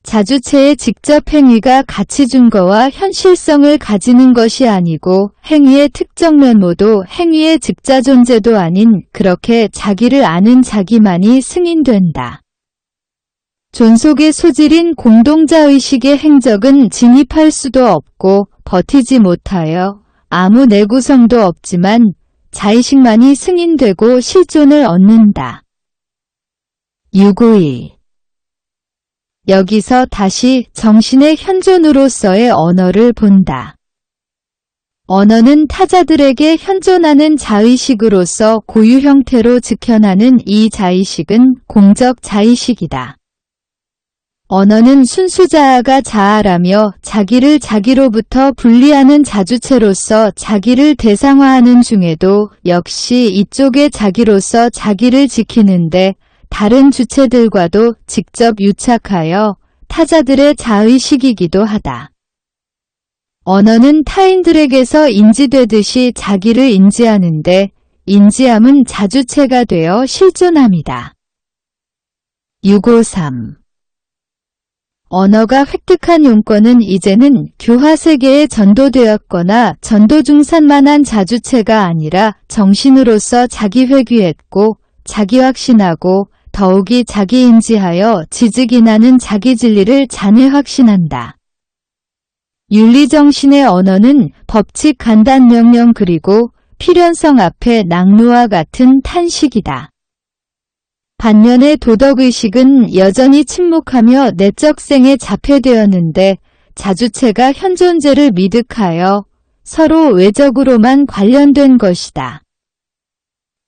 자주체의 직접 행위가 가치 준거와 현실성을 가지는 것이 아니고 행위의 특정 면모도 행위의 즉자 존재도 아닌 그렇게 자기를 아는 자기만이 승인된다. 존속의 소질인 공동자의식의 행적은 진입할 수도 없고 버티지 못하여 아무 내구성도 없지만 자의식만이 승인되고 실존을 얻는다. 652. 여기서 다시 정신의 현존으로서의 언어를 본다. 언어는 타자들에게 현존하는 자의식으로서 고유 형태로 즉현하는 이 자의식은 공적 자의식이다. 언어는 순수자아가 자아라며 자기를 자기로부터 분리하는 자주체로서 자기를 대상화하는 중에도 역시 이쪽의 자기로서 자기를 지키는데 다른 주체들과도 직접 유착하여 타자들의 자의식이기도 하다. 언어는 타인들에게서 인지되듯이 자기를 인지하는데 인지함은 자주체가 되어 실존함이다. 653. 언어가 획득한 용건은 이제는 교화세계에 전도되었거나 전도중산만한 자주체가 아니라 정신으로서 자기 회귀했고 자기 확신하고 더욱이 자기 인지하여 지직이 나는 자기 진리를 자네 확신한다. 윤리정신의 언어는 법칙 간단명령 그리고 필연성 앞에 낙로와 같은 탄식이다. 반면에 도덕의식은 여전히 침묵하며 내적생에 자폐되었는데 자주체가 현존재를 미득하여 서로 외적으로만 관련된 것이다.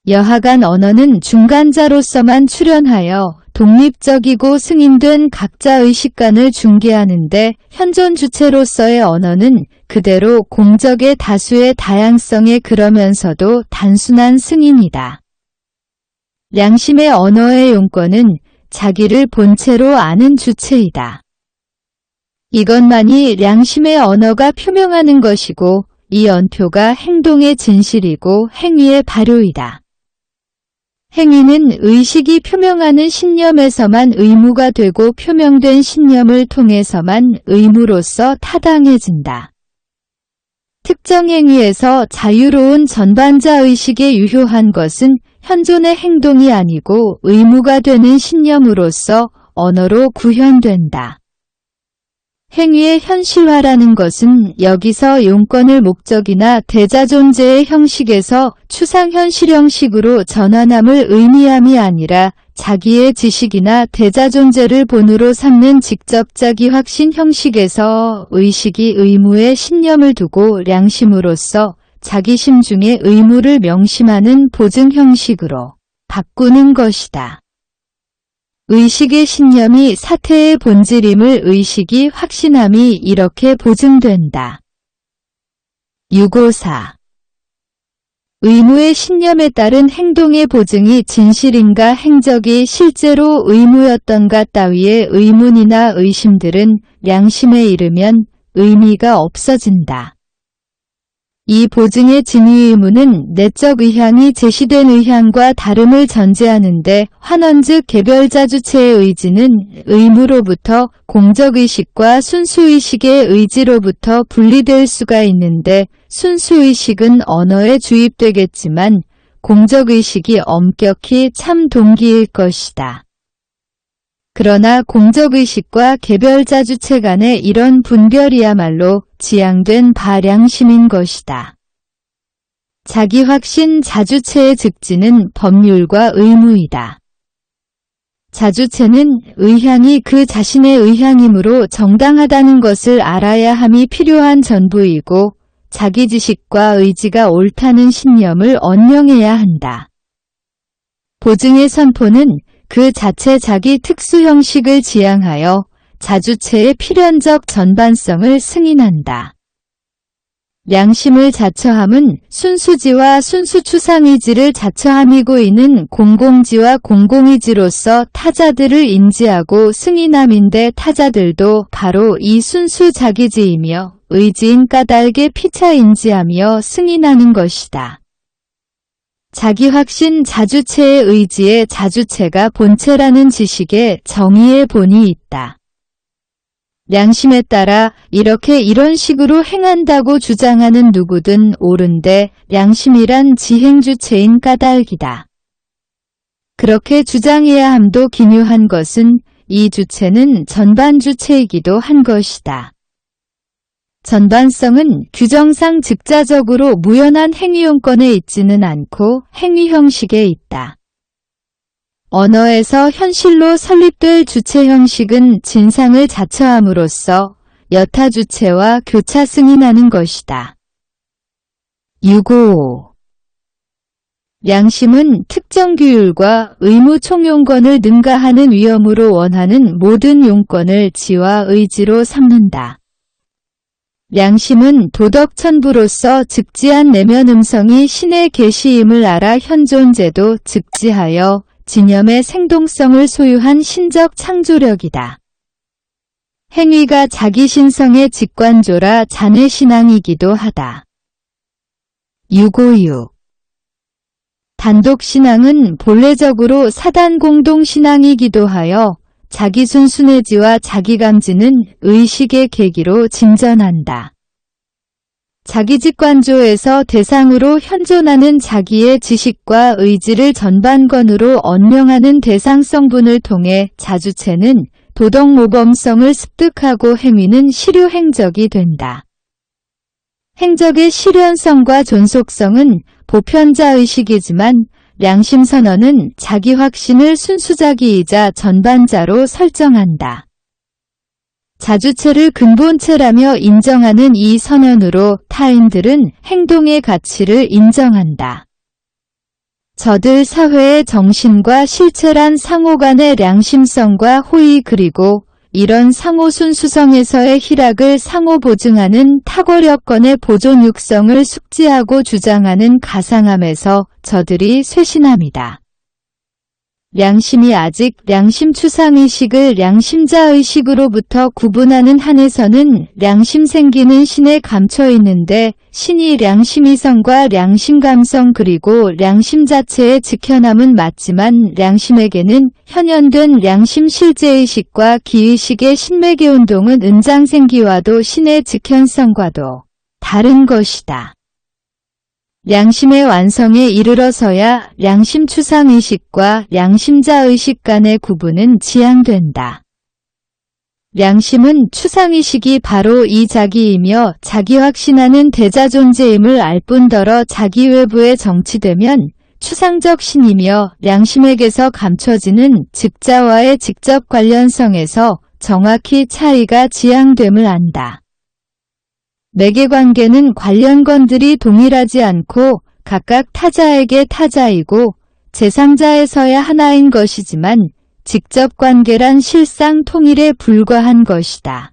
여하간 언어는 중간자로서만 출현하여 독립적이고 승인된 각자 의식관을 중개하는데 현존 주체로서의 언어는 그대로 공적의 다수의 다양성에 그러면서도 단순한 승인이다. 양심의 언어의 용건은 자기를 본체로 아는 주체이다. 이것만이 양심의 언어가 표명하는 것이고 이 언표가 행동의 진실이고 행위의 발효이다. 행위는 의식이 표명하는 신념에서만 의무가 되고 표명된 신념을 통해서만 의무로서 타당해진다. 특정 행위에서 자유로운 전반자 의식에 유효한 것은 현존의 행동이 아니고 의무가 되는 신념으로서 언어로 구현된다. 행위의 현실화라는 것은 여기서 용건을 목적이나 대자존재의 형식에서 추상현실 형식으로 전환함을 의미함이 아니라 자기의 지식이나 대자존재를 본으로 삼는 직접자기 확신 형식에서 의식이 의무에 신념을 두고 양심으로서 자기심 중에 의무를 명심하는 보증 형식으로 바꾸는 것이다. 의식의 신념이 사태의 본질임을 의식이 확신함이 이렇게 보증된다. 654. 의무의 신념에 따른 행동의 보증이 진실인가 행적이 실제로 의무였던가 따위의 의문이나 의심들은 양심에 이르면 의미가 없어진다. 이 보증의 진위 의무는 내적 의향이 제시된 의향과 다름을 전제하는데 환원즉 개별자주체의 의지는 의무로부터 공적의식과 순수의식의 의지로부터 분리될 수가 있는데 순수의식은 언어에 주입되겠지만 공적의식이 엄격히 참 동기일 것이다. 그러나 공적의식과 개별자주체 간의 이런 분별이야말로 지향된 바량심인 것이다. 자기확신 자주체의 즉지는 법률과 의무이다. 자주체는 의향이 그 자신의 의향이므로 정당하다는 것을 알아야 함이 필요한 전부이고 자기 지식과 의지가 옳다는 신념을 언명해야 한다. 보증의 선포는 그 자체 자기 특수 형식을 지향하여 자주체의 필연적 전반성을 승인한다. 양심을 자처함은 순수지와 순수추상의지를 자처함이고 이는 공공지와 공공의지로서 타자들을 인지하고 승인함인데 타자들도 바로 이 순수 자기지이며 의지인 까닭에 피차 인지하며 승인하는 것이다. 자기확신 자주체의 의지에 자주체가 본체라는 지식에 정의의 본이 있다. 양심에 따라 이렇게 이런 식으로 행한다고 주장하는 누구든 옳은데 양심이란 지행주체인 까닭이다. 그렇게 주장해야 함도 기묘한 것은 이 주체는 전반주체이기도 한 것이다. 전반성은 규정상 즉자적으로 무연한 행위용건에 있지는 않고 행위 형식에 있다. 언어에서 현실로 설립될 주체 형식은 진상을 자처함으로써 여타 주체와 교차 승인하는 것이다. 655. 양심은 특정 규율과 의무 총용건을 능가하는 위험으로 원하는 모든 용건을 지와 의지로 삼는다. 양심은 도덕천부로서 즉지한 내면 음성이 신의 계시임을 알아 현존제도 즉지하여 진념의 생동성을 소유한 신적 창조력이다. 행위가 자기 신성의 직관조라 자뇌신앙이기도 하다. 656. 단독신앙은 본래적으로 사단공동신앙이기도 하여 자기 순수내지와 자기감지는 의식의 계기로 진전한다. 자기직관조에서 대상으로 현존하는 자기의 지식과 의지를 전반권으로 언명하는 대상성분을 통해 자주체는 도덕모범성을 습득하고 행위는 실효행적이 된다. 행적의 실현성과 존속성은 보편자의식이지만 양심선언은 자기 확신을 순수자기이자 전반자로 설정한다. 자주체를 근본체라며 인정하는 이 선언으로 타인들은 행동의 가치를 인정한다. 저들 사회의 정신과 실체란 상호 간의 양심성과 호의 그리고 이런 상호 순수성에서의 희락을 상호 보증하는 탁월여건의 보존 육성을 숙지하고 주장하는 가상함에서 저들이 쇄신함이다. 양심이 아직 양심추상의식을 양심자의식으로부터 구분하는 한에서는 양심 생기는 신에 감춰 있는데 신이 양심이성과 양심감성 그리고 양심 자체의 직현함은 맞지만 양심에게는 현현된 양심 실제의식과 기의식의 신매계 운동은 은장생기와도 신의 직현성과도 다른 것이다. 양심의 완성에 이르러서야 양심 추상의식과 양심자의식 간의 구분은 지향된다. 양심은 추상의식이 바로 이 자기이며 자기 확신하는 대자존재임을 알 뿐더러 자기 외부에 정치되면 추상적 신이며 양심에게서 감춰지는 즉자와의 직접 관련성에서 정확히 차이가 지향됨을 안다. 매개관계는 관련건들이 동일하지 않고 각각 타자에게 타자이고 제3자에서야 하나인 것이지만 직접관계란 실상 통일에 불과한 것이다.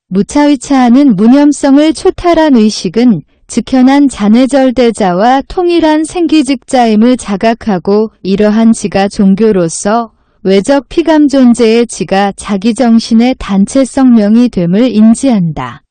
무차위차하는 무념성을 초탈한 의식은 즉현한 자내절대자와 통일한 생기즉자임을 자각하고 이러한 지가 종교로서 외적 피감 존재의 지가 자기 정신의 단체성명이 됨을 인지한다.